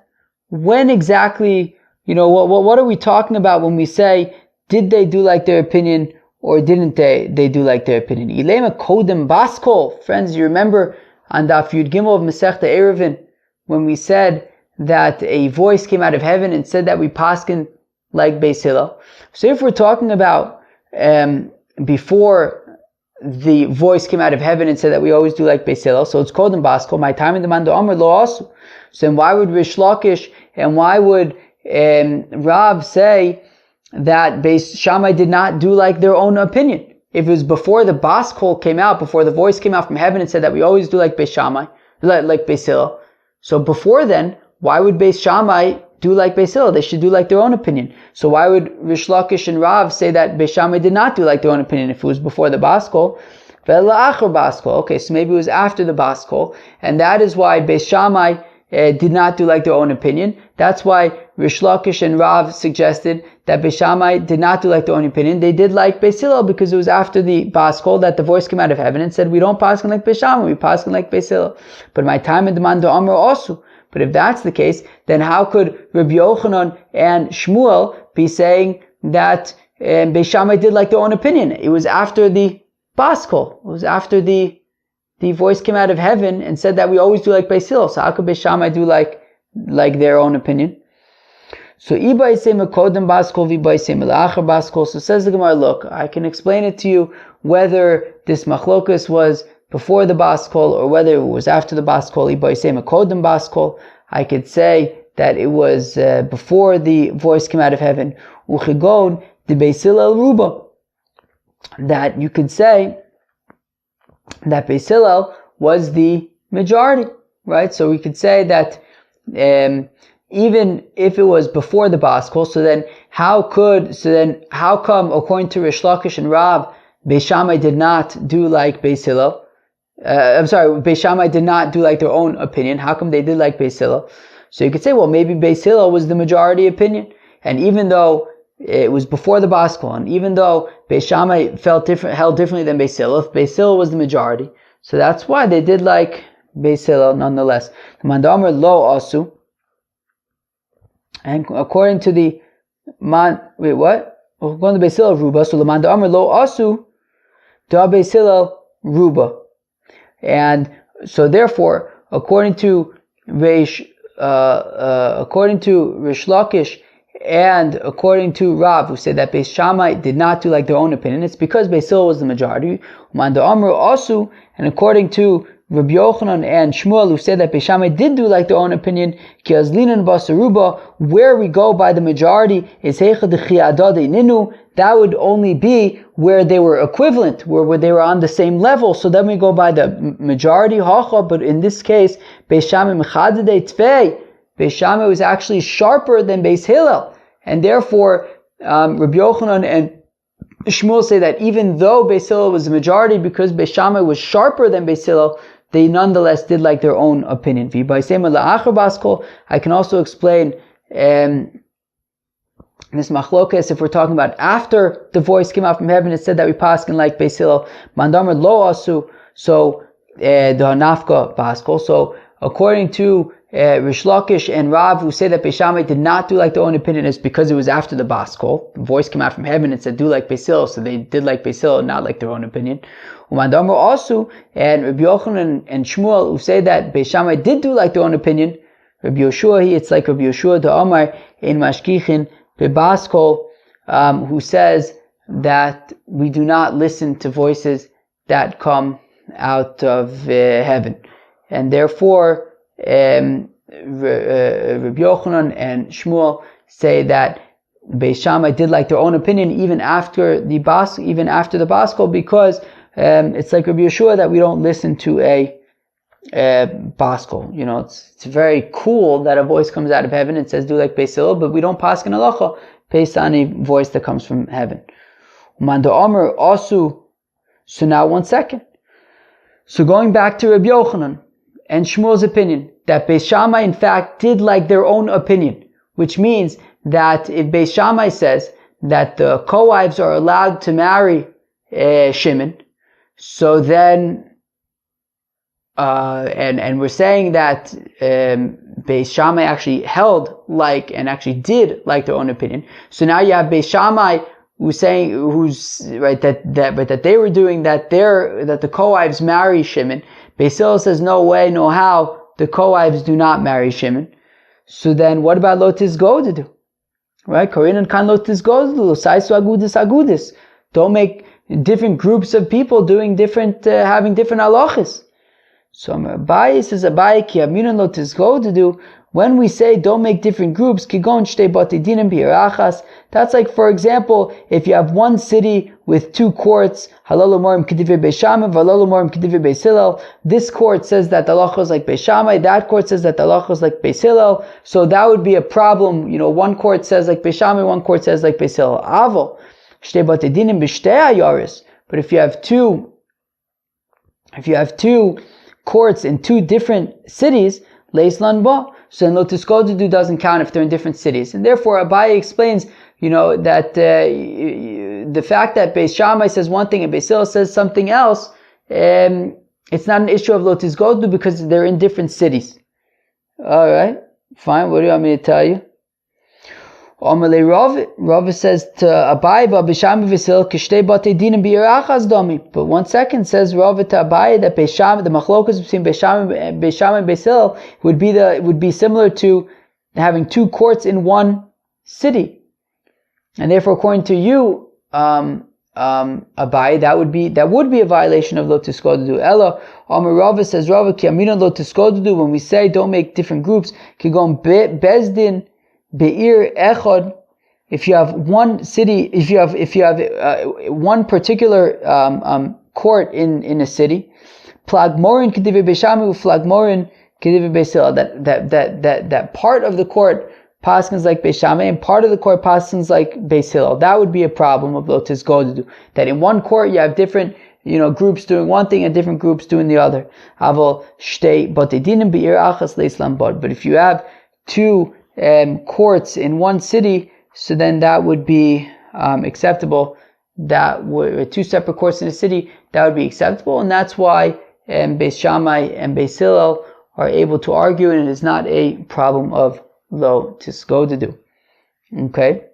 when exactly, what are we talking about when we say, did they do like their opinion or didn't they do like their opinion? Ilema kodem baskol. Friends, you remember on Daf Yud Gimel of Masechta Eruvin when we said that a voice came out of heaven and said that we paskin like Beis Hillel. So if we're talking about before the voice came out of heaven and said that we always do like Beis Hillel, so it's called in Baskol, my time in the Mando Amr Lo Asu. So then why would Rish Lakish and why would Rav say that Beis Shammai did not do like their own opinion? If it was before the Baskol came out, before the voice came out from heaven and said that we always do like Beis Shammai, like Beis Hillel. So before then, why would Beis Shammai do like Beis Hillel? They should do like their own opinion. So why would Rish Lakish and Rav say that Beis Shammai did not do like their own opinion if it was before the Baskol? Okay, so maybe it was after the Baskol, and that is why Beis Shammai did not do like their own opinion. That's why Rish Lakish and Rav suggested that Beis Shammai did not do like their own opinion. They did like Beis Hillel because it was after the Baskol that the voice came out of heaven and said, we don't paskin like Beis Shammai, we paskin like Beis Hillel. But my time in the Mando Amr also. But if that's the case, then how could Rabbi Yochanan and Shmuel be saying that Beis Shammai did like their own opinion? It was after the Baskol. It was after the voice came out of heaven and said that we always do like Beis Hillel. So how could Beis Shammai do like their own opinion? So So says the Gemara, look, I can explain it to you whether this machlokus was before the Baskol or whether it was after the Baskol. I could say that it was before the voice came out of heaven. That you could say that Beis Hillel was the majority, right? So we could say that even if it was before the Baskol, so then how come according to Rish Lakish and Rav, Beis Shammai did not do like Beis Hillel? Beis Shammai did not do like their own opinion. How come they did like Beis Hillel? So you could say, well, maybe Beis Hillel was the majority opinion. And even though it was before the Baskol, and even though Beis Shammai held differently than Beis Hillel, if Beis Hillel was the majority, so that's why they did like Beis Hillel nonetheless. The Mandamar Lo Asu. And according to the According to Beis Hillel Ruba, so the Mandamar Lo Asu, Da Beis Hillel Ruba. And so therefore, according to Rish Lakish and according to Rav, who said that Beis Shammai did not do like their own opinion, it's because Beis Hillel was the majority. And according to Rabbi Yochanan and Shmuel, who said that Beis Shammai did do like their own opinion, where we go by the majority is that would only be where they were equivalent, where they were on the same level. So then we go by the majority, but in this case, Beis Shammai was actually sharper than Beis Hillel, and therefore Rabbi Yochanan and Shmuel say that even though Beis Hillel was the majority, because Beis Shammai was sharper than Beis Hillel, they nonetheless did like their own opinion. I can also explain this machlokas, if we're talking about after the voice came out from heaven, it said that we paskin like Beis Hillel, Mandamar Lo Asu, so the Hanafka Baskol. So according to Rish Lakish and Rav, who say that Beis Shammai did not do like their own opinion, is because it was after the Baskol. The voice came out from heaven and said do like Beis Hillel, so they did like Beis Hillel, not like their own opinion. Mandamar also, and Rabbi Yochanan and Shmuel, who say that Beis Shammai did do like their own opinion. Rabbi Yoshua, it's like Rabbi Yoshua the Omar in Mashkichin Bebaskol, who says that we do not listen to voices that come out of heaven, and therefore Rabbi Yochanan and Shmuel say that Beis Shammai did like their own opinion even after the Baskol, because it's like Rabbi Yeshua that we don't listen to a Baskol. It's very cool that a voice comes out of heaven and says do like Beis Hillel, but we don't paskin halacha based on a voice that comes from heaven. Manda Omer Asu. So now 1 second. So going back to Rabbi Yochanan and Shmuel's opinion, that Beis Shammai in fact did like their own opinion, which means that if Beis Shammai says that the co-wives are allowed to marry Shimon, so then and we're saying that Beis Shammai actually held like and actually did like their own opinion. So now you have Beis Shammai who's saying that they were doing that the co-wives marry Shimon. Beis Hillel says no way, no how, the co-wives do not marry Shimon. So then what about lo tizgodu? Right? Korin and kan lo tizgodu, saisu agudis agudis. Don't make different groups of people doing different, having different halachas. So Abaye says, Abaye ki aminan lo tizgodu, when we say don't make different groups, kigon shtei bati dinim bi'irachas, that's like, for example, if you have one city with two courts, halal umorim k'divrei Beis Shammai, halal umorim k'divrei Beis Hillel, this court says that the halacha is like Beis Shammai, that court says that the halacha is like Beis Hillel, so that would be a problem. One court says like Beis Shammai, one court says like Beis Hillel. Avo, shtei bati dinim b'shtei hayaris, but if you have two courts in two different cities, leislan ba, so then lo tizgodu doesn't count if they're in different cities. And therefore Abaye explains, that the fact that Beis Shammai says one thing and Beis Hillel says something else, it's not an issue of lo tizgodu because they're in different cities. Alright, fine, what do you want me to tell you? Rav says to Abaye, Beis Shammai Beis Hillel kishtei batei dinim bi'irachas dami. But 1 second says Rav to Abaye that Beis Shammai, the machlokas between Beis Shammai and Beis Hillel would be similar to having two courts in one city, and therefore according to you, Abaye, that would be a violation of lo tizgodu. Ella Rav says Rav ki aminan lo tizgodu, when we say don't make different groups, kigon bezdin Be'ir echad, if you have one city, if you have one particular court in a city, plagmorin k'divrei Beis Shammai u'flagmorin k'divrei Beis Hillel, that part of the court paskins like Beis Shammai and part of the court paskins like Beis Hillel. That would be a problem of lo tizgodu, that in one court you have different groups doing one thing and different groups doing the other. Aval shtei batei dinim be'ir achas leislam bod. But if you have two courts in one city, so then that would be acceptable. That would, two separate courts in a city, that would be acceptable, and that's why Beis Shammai and Beis Hillel are able to argue, and it is not a problem of lo tizgodu. Okay,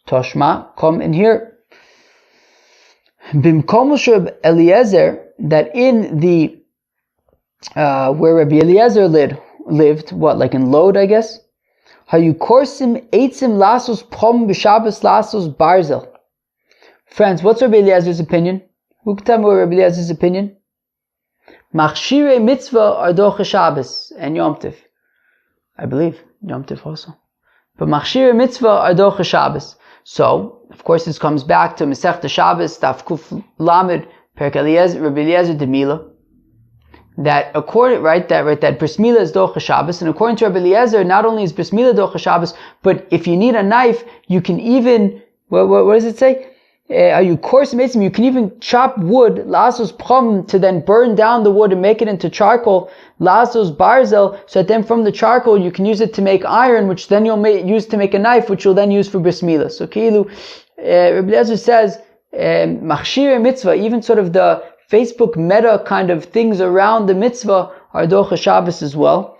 Toshma, come in here. Bimkom Eliezer, that in the where Rabbi Eliezer lived, what, like in Lod, I guess. Hayu korsim eitzim lasos pom b'Shabbos lasos barzel. Friends, what's Rabbi Eliezer's opinion? Who can tell me what Rabbi Eliezer's opinion? Machshirei mitzvah ardoch Shabbos and Yom Tov. I believe Yom Tov also. But Machshirei mitzvah ardoch Shabbos. So, of course, this comes back to Masechta Shabbos, Daf Kuf Lamed, Perek Eliezer, Rabbi Eliezer de Mila. That bris milah is docha Shabbos, and according to Rabbi Eliezer, not only is bris milah docha Shabbos, but if you need a knife, you can even, what does it say? You can even chop wood, lasos prom, to then burn down the wood and make it into charcoal, lasos barzel, so that then from the charcoal you can use it to make iron, which then you'll use to make a knife, which you'll then use for bris milah. So Kilu, Rabbi Eliezer says, machshir mitzvah, even sort of the Facebook meta kind of things around the mitzvah are docha Shabbos as well.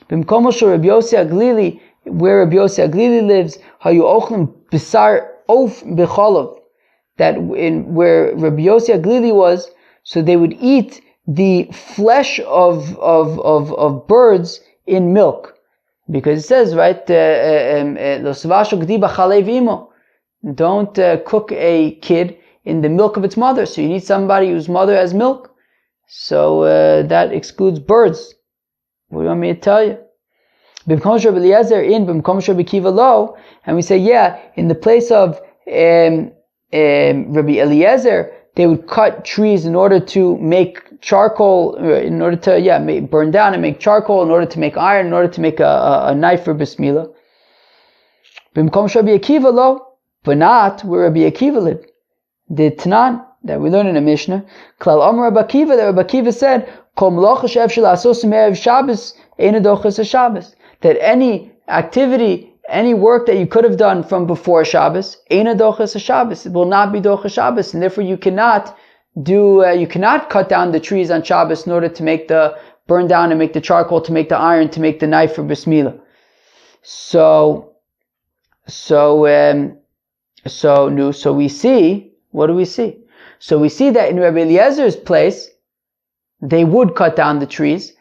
B'mkomosho Rabbi Yossi Aglili, where Rabbi Yossi Aglili lives, hayu ochlim bisar of b'cholav, that in where Rabbi Yossi Aglili was, so they would eat the flesh of birds in milk, because it says, right, don't cook a kid in the milk of its mother. So you need somebody whose mother has milk. So that excludes birds. What do you want me to tell you? B'mkom Rabbi Eliezer in, b'mkom Rabbi Kiva lo, and we say, yeah, in the place of Rabbi Eliezer, they would cut trees in order to make charcoal, in order to burn down and make charcoal, in order to make iron, in order to make a knife for bris milah. B'mkom Rabbi Akiva lo, but not where Rabbi Akiva lived. The Tanan that we learn in a Mishnah, Klal Amar Rabbi Akiva, that Rabbi Akiva said, that any activity, any work that you could have done from before Shabbos, it will not be dochas Shabbos, and therefore you cannot cut down the trees on Shabbos in order to make the burn down and make the charcoal, to make the iron, to make the knife for bris milah. So we see, what do we see? So we see that in Rabbi Eliezer's place, they would cut down the trees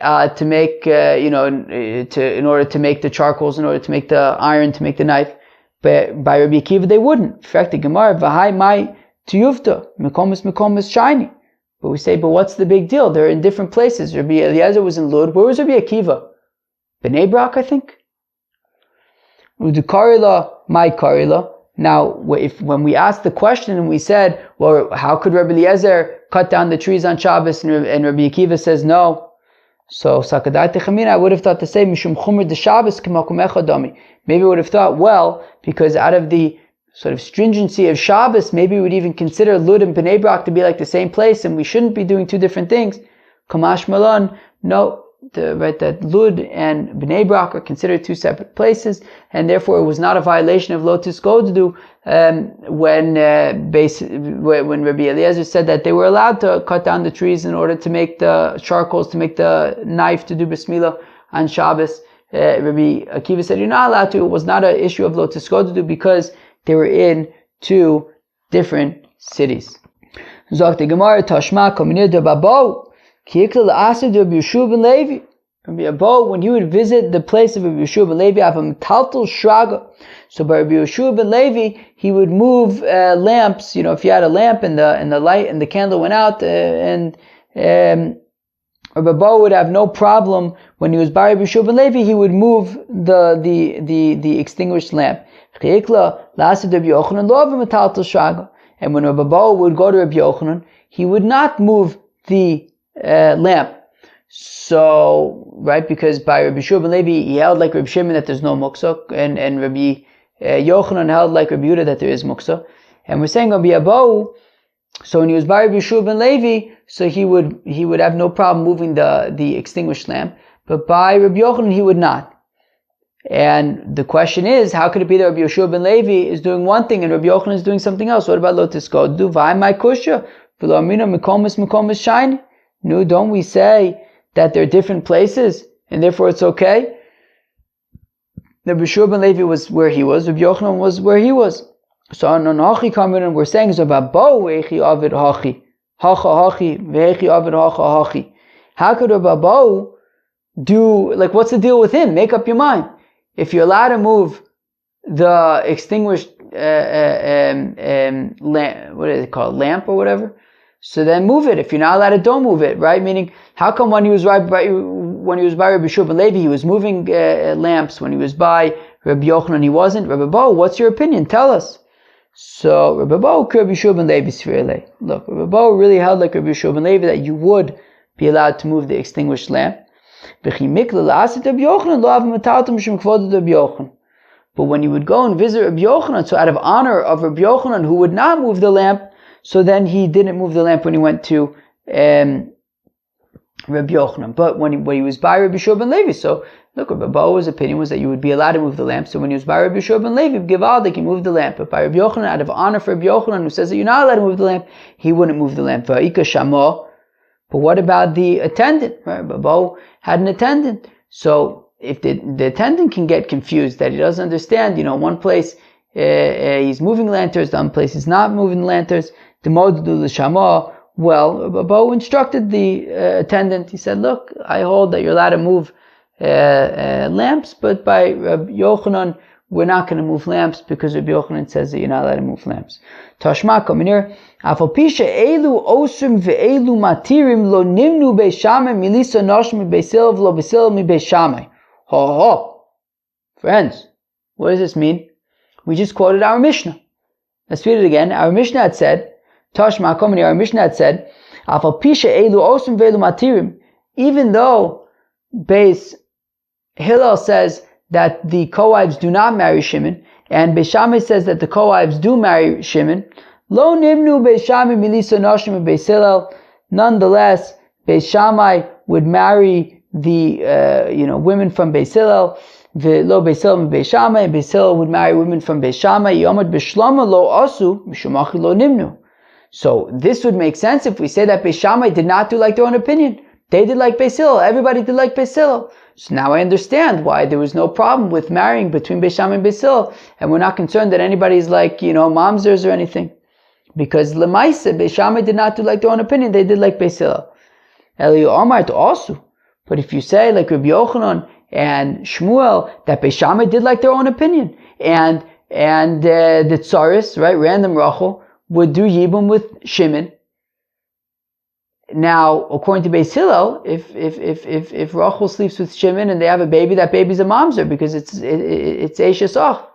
to make, in order to make the charcoals, in order to make the iron, to make the knife. But by Rabbi Akiva, they wouldn't. In fact, the Gemara, v'hai mai tiyuvta, mekomis shiny. But we say, but what's the big deal? They're in different places. Rabbi Eliezer was in Lud. Where was Rabbi Akiva? Bnei Brak, I think. Udukarila, my karila. Now, when we asked the question and we said, well, how could Rabbi Eliezer cut down the trees on Shabbos, and Rabbi Akiva says no? So, Sakadai Techamina, I would have thought to say, Mishum Chumr de Shabbos K'makom Echadami. Maybe I would have thought, well, because out of the sort of stringency of Shabbos, maybe we would even consider Lud and Bnei Brak to be like the same place, and we shouldn't be doing two different things. Kamash Malon, no. That Lud and Bnei Brak are considered two separate places, and therefore it was not a violation of Lotus Goddu when Rabbi Eliezer said that they were allowed to cut down the trees in order to make the charcoals, to make the knife to do bris milah on Shabbos. Rabbi Akiva said you're not allowed to. It was not an issue of Lotus Goddu because they were in two different cities. Zok the Gemara Tashma Kominir de Babo. When you would visit the place of Rabbi Yeshua ben Levi, so by Rabbi Yeshua ben Levi, he would move lamps. If you had a lamp and the light and the candle went out, and Rabbi Bo would have no problem when he was by Rabbi Yeshua ben Levi. He would move the extinguished lamp. And when Rabbi Bo would go to Rabbi Yochanan, he would not move the lamp. So, right, because by Rabbi Yeshua ben Levi, he held like Rabbi Shimon that there's no muksa, and Rabbi Yochanan held like Rabbi Yehuda that there is muksa. And we're saying Rabbi Abahu, so when he was by Rabbi Yeshua ben Levi, so he would have no problem moving the extinguished lamp, but by Rabbi Yochanan he would not. And the question is, how could it be that Rabbi Yeshua ben Levi is doing one thing and Rabbi Yochanan is doing something else? What about Lotus Goddu? V'ai my kusha? V'lo amina mekomis shiny? No, don't we say that they're different places and therefore it's okay? Rabbi Yeshua ben Levi was where he was, Rabbi Yochanan was where he was. So on Hachi coming and we're saying Zababo Echi Avid Hachi. Hacha Hachi Vechi Avid Hacha Hachi. How could Rabbi Bo do, like, what's the deal with him? Make up your mind. If you're allowed to move the extinguished lamp, what is it called? Lamp or whatever? So then move it. If you're not allowed to, don't move it, right? Meaning, how come when he was by Rabbi Yeshua ben Levi, he was moving lamps? When he was by Rabbi Yochanan, he wasn't? Rabbi Bo, what's your opinion? Tell us. So Rabbi Bo, Rabbi Yeshua ben Levi, look, Rabbi Bo really held like Rabbi Yeshua ben Levi that you would be allowed to move the extinguished lamp. But when you would go and visit Rabbi Yochanan, so out of honor of Rabbi Yochanan, who would not move the lamp, so then he didn't move the lamp when he went to Rabbi Yochanan. But when he was by Rabbi Yeshua ben Levi, so look, Rabbi Bo's opinion was that you would be allowed to move the lamp. So when he was by Rabbi Yeshua ben Levi, Givaldik, he moved the lamp. But by Rabbi Yochanan, out of honor for Rabbi Yochanan, who says that you're not allowed to move the lamp, he wouldn't move the lamp. But what about the attendant? Right? Rabbi Bo had an attendant. So if the attendant can get confused, that he doesn't understand, one place he's moving lanterns, the other place he's not moving lanterns, the modudu l'shama. Well, Rabbi Bo instructed the attendant. He said, look, I hold that you're allowed to move lamps, but by Rabbi Yochanan, we're not going to move lamps because Rabbi Yochanan says that you're not allowed to move lamps. Tashma Kominir, Afal Pisha Elu Osrim ve'elu Matirim lo nimnu be'shamay milisa noshmi be'silv lo be'silv mi be'shamay. Ho ho. Friends, what does this mean? We just quoted our Mishnah. Let's read it again. Our Mishnah had said, Tashma Kominir, our Mishnah had said, Afal Pisha Elu Osrim ve'elu Matirim, even though Beis Hillel says that the co-wives do not marry Shimon, and Beis Shammai says that the co-wives do marry Shimon, Lo nimnu Beis Shammai milisa noshim Beis Hillel. Nonetheless, Beis Shammai would marry the women from Beis Hillel, V'lo Beis Hillel and Beis Shammai, and Beis Hillel would marry women from Beis Shammai. Yomad b'shlama lo asu mishum achi lo nimnu. So this would make sense if we say that Beis Shammai did not do like their own opinion. They did like Beis Hillel. Everybody did like Beis Hillel. So now I understand why there was no problem with marrying between Beis Shammai and Beis Hillel, and we're not concerned that anybody's like, mamzers or anything. Because Lemaise, Beis Shammai did not do like their own opinion. They did like Beis Hillel. Eliyahu Amar also. But if you say like Rabbi Yochanan and Shmuel that Beis Shammai did like their own opinion, and the Tsaris, right, random Rachel, would do Yibum with Shimon. Now, according to Beis Hillel, if Rachel sleeps with Shimon and they have a baby, that baby's a mamzer because it's Eishes Och.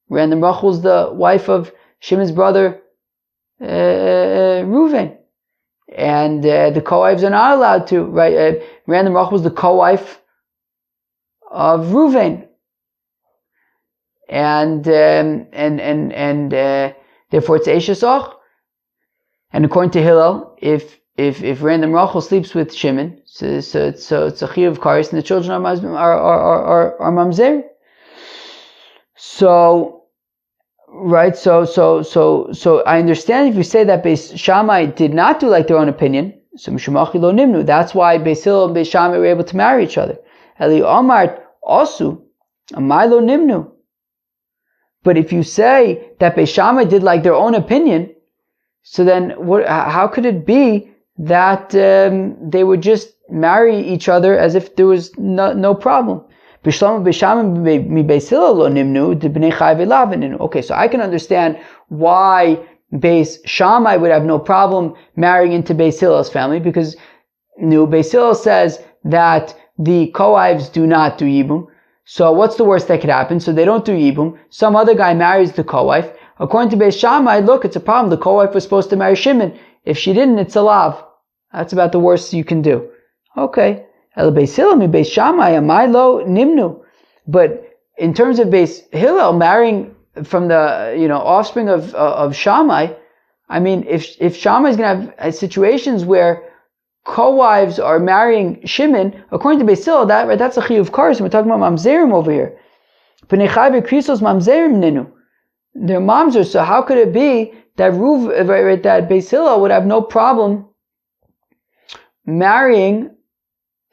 Random Rachel's the wife of Shimon's brother Reuven, and the co-wives are not allowed to. Right? Random Rachel's the co-wife of Reuven, and therefore it's Eishes Och. And according to Hillel, if random Rachel sleeps with Shimon, so it's a chiyuv kares, and the children are mamzer. So, right. So I understand if you say that Beis Shammai did not do like their own opinion. So mishum achi lo nimnu. That's why Beis Hillel and Beis Shammai were able to marry each other. Eli Omar asu amai lo nimnu. But if you say that Beis Shammai did like their own opinion, so then how could it be that they would just marry each other as if there was no problem? Okay, so I can understand why Beis Shammai would have no problem marrying into Beis Hillel's family, because Beis Hillel says that the co-wives do not do Yibum. So what's the worst that could happen? So they don't do Yibum. Some other guy marries the co-wife. According to Beis Shammai, look, it's a problem. The co-wife was supposed to marry Shimon. If she didn't, it's a lav. That's about the worst you can do. Okay. El Beis Hillel mi Beis Shammai amai lo nimnu. But in terms of Beis Hillel marrying from the offspring of Shammai, I mean, if Shammai is going to have situations where co-wives are marrying Shimon, according to Beis Hillel, that's a chiyuv kares, and we're talking about mamzerim over here. Pnei chai v'krisos mamzerim ninu. They're mamzer, so how could it be that that Beis Hillel would have no problem marrying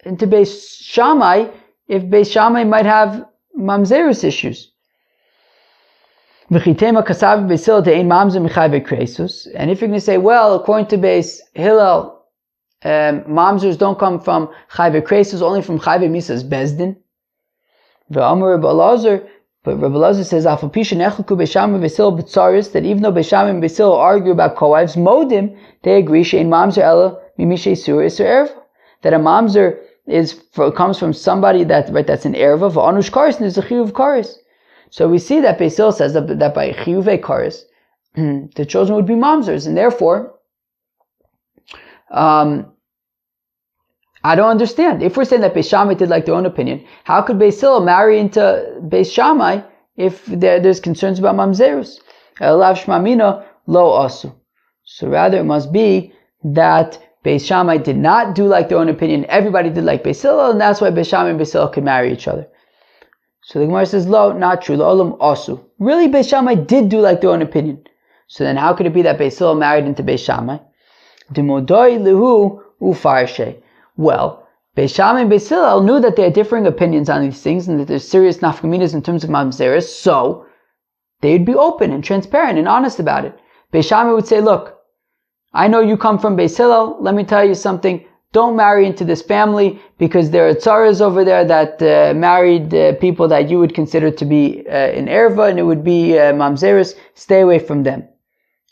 into Beis Shammai if Beis Shammai might have mamzerus issues? And if you're going to say, well, according to Beis Hillel, mamzers don't come from chai v'kresus, only from chai v'misas bezdin. But Rabbi Elazar says, that even though Beis Shammai and Beis Hillel argue about co-wives, modim, they agree that a mamzer comes from somebody that's an erva, v'anush kares, and there's a chiyuv kares. So we see that Beis Hillel says that by chiyuv kares, the children would be mamzers, and therefore, I don't understand. If we're saying that Beis Shammai did like their own opinion, how could Beis Hillel marry into Beis Shammai if there's concerns about mamzerus? Elav shmamina lo asu. So rather it must be that Beis Shammai did not do like their own opinion. Everybody did like Beis Hillel, and that's why Beis Shammai and Beis Hillel could marry each other. So the Gemara says, lo, not true. Lo olam asu. Really, Beis Shammai did do like their own opinion. So then how could it be that Beis Hillel married into Beis Shammai? Demodoi lehu ufarshe. Well, Beis Shammai and Beis Hillel knew that they had differing opinions on these things and that there's serious nafkaminas in terms of mamzeres, so they'd be open and transparent and honest about it. Beis Shammai would say, look, I know you come from Beis Hillel, let me tell you something, don't marry into this family because there are tzaras over there that married people that you would consider to be in erva, and it would be mamzeres, stay away from them.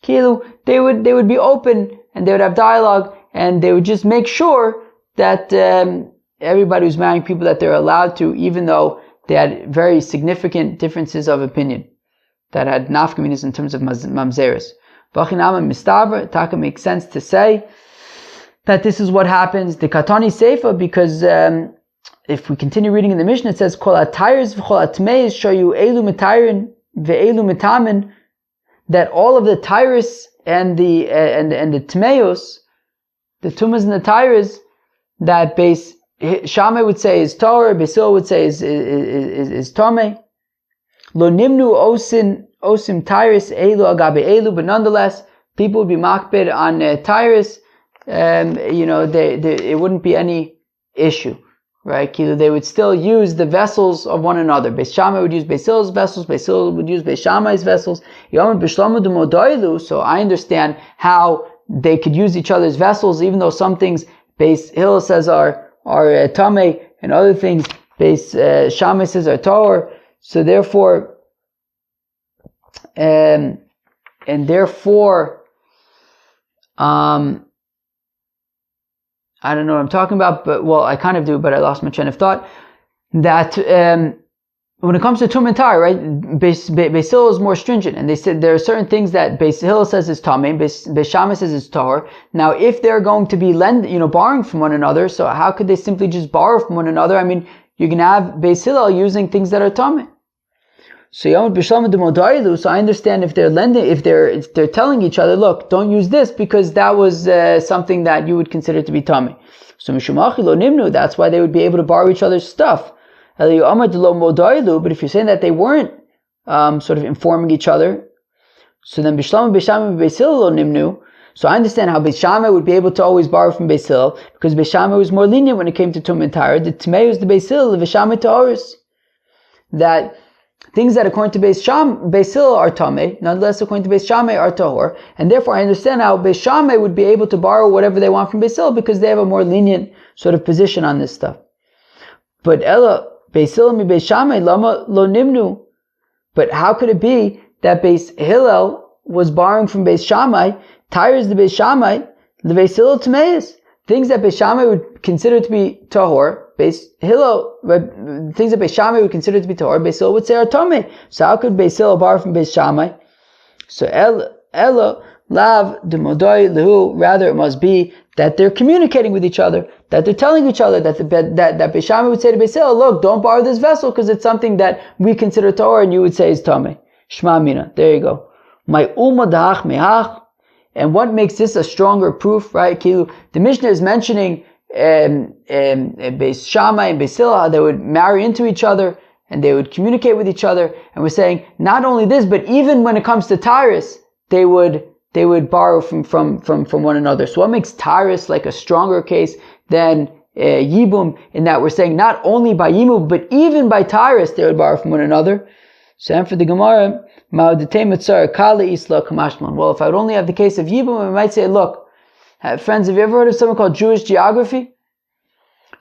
Kilu, they would be open and they would have dialogue, and they would just make sure that everybody who's marrying people that they're allowed to, even though they had very significant differences of opinion that had nafkaminas in terms of mamzeres. V'achinama mistaver, Taka makes sense to say that this is what happens. The katani seifa, because if we continue reading in the Mishnah, it says kol atayres v'kol atmeis shoyu elu mitayrin ve'elu mitamin, that all of the tyrus and the tmeos, the tumas and the tyrus, that Beis Shammai would say is Torah, Beis Hillel would say is Tomei. Lo nimnu osim tyrus elu agabe elu, but nonetheless, people would be makbid on tyrus. It wouldn't be any issue, right? They would still use the vessels of one another. Beis Shammai would use Beis Hillel's vessels, Beis Hillel would use Beis Shammai's vessels. So I understand how they could use each other's vessels, even though some things Beis Hillel says are tamei, and other things Beis Shammai says are tahor. So therefore, I don't know what I'm talking about, but I kind of do, but I lost my train of thought. That when it comes to tum and tar, right, Beis Hillel is more stringent, and they said there are certain things that Beis Hillel says is tamei, Beis Shammai says is tahor. Now, if they're going to be borrowing from one another, so how could they simply just borrow from one another? I mean, you can have Beis Hillel using things that are tamei. So I understand if they're telling each other, look, don't use this because that was something that you would consider to be tamei. So that's why they would be able to borrow each other's stuff. But if you're saying that they weren't sort of informing each other, so then so I understand how Beis Shammai would be able to always borrow from Beis Hillel, because Beis Shammai was more lenient when it came to tum and tar. The Tmei was the Beis Hillel, the Beis Shammai taoris. That things that according to Beis Hillel are tamei, nonetheless according to Beis Shammai are tahor, and therefore I understand how Beis Shammai would be able to borrow whatever they want from Beis Hillel because they have a more lenient sort of position on this stuff. But Beis Hillel mi Beis Shammai lama lo nimnu. But how could it be that Beis Hillel was borrowing from Beis Shammai? Tires the Beis Shammai, the Beis Hillel tameis. Things that Beis Shammai would consider to be tahor, things that Beis Shammai would consider to be tahor, Beis Hillel would say are tamei. So how could Beis Hillel borrow from Beis Shammai? So ella lav de modoi lehu. Rather, it must be that they're communicating with each other, that they're telling each other that Beis Shammai would say to Beis Hillel, look, don't borrow this vessel because it's something that we consider tahor, and you would say is tamei. Shma mina. There you go. My umma dahach mehach. And what makes this a stronger proof, right? The Mishnah is mentioning Beis Shammai and Beis Hillel, how they would marry into each other and they would communicate with each other. And we're saying not only this, but even when it comes to Tyrus, they would borrow from one another. So what makes Tyrus like a stronger case than Yibum, in that we're saying not only by Yibum, but even by Tyrus they would borrow from one another. So and for the Gemara, well, if I would only have the case of Yibum, I might say, look, friends, have you ever heard of something called Jewish geography?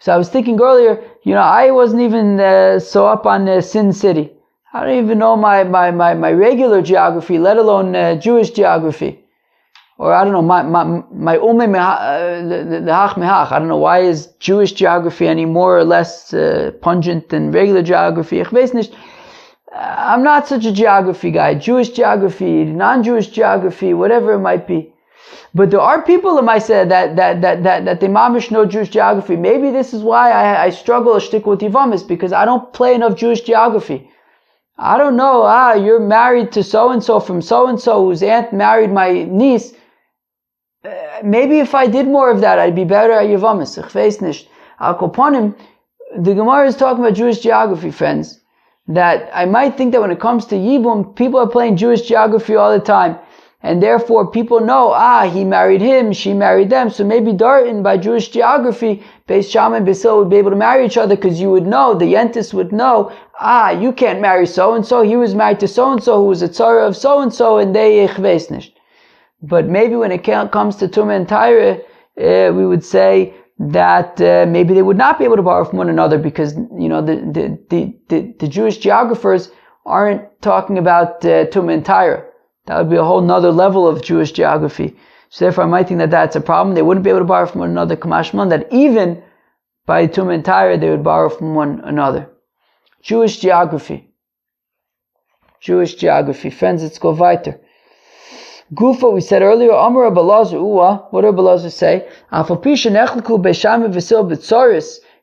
So I was thinking earlier, I wasn't even so up on Sin City. I don't even know my regular geography, let alone Jewish geography. Or I don't know, my ume lehach mehach. I don't know, why is Jewish geography any more or less pungent than regular geography? Ich weiß nicht. I'm not such a geography guy. Jewish geography, non-Jewish geography, whatever it might be. But there are people that might say that they mamish know Jewish geography. Maybe this is why I struggle a shtick with Yevamos, because I don't play enough Jewish geography. I don't know, you're married to so-and-so from so-and-so whose aunt married my niece. Maybe if I did more of that, I'd be better at Yevamos. Ich weiß nicht. Al Koponim, the Gemara is talking about Jewish geography, friends. That I might think that when it comes to Yibum, people are playing Jewish geography all the time. And therefore people know, he married him, she married them. So maybe Darton, by Jewish geography, Beis Shammai and Beis Hillel would be able to marry each other, because you would know, the Yentis would know, you can't marry so-and-so, he was married to so-and-so who was a tzara of so-and-so, and they ich weiß nicht. But maybe when it comes to Tumah and Tyre, we would say that maybe they would not be able to borrow from one another, because the Jewish geographers aren't talking about Tumah and Tyre. That would be a whole nother level of Jewish geography. So therefore I might think that that's a problem. They wouldn't be able to borrow from one another, Kamashman, that even by Tumah and Tyre they would borrow from one another. Jewish geography. Friends, let's go weiter. Gufa, we said earlier, Amar Rabbi Elazar, what did Rabbi Elazar say?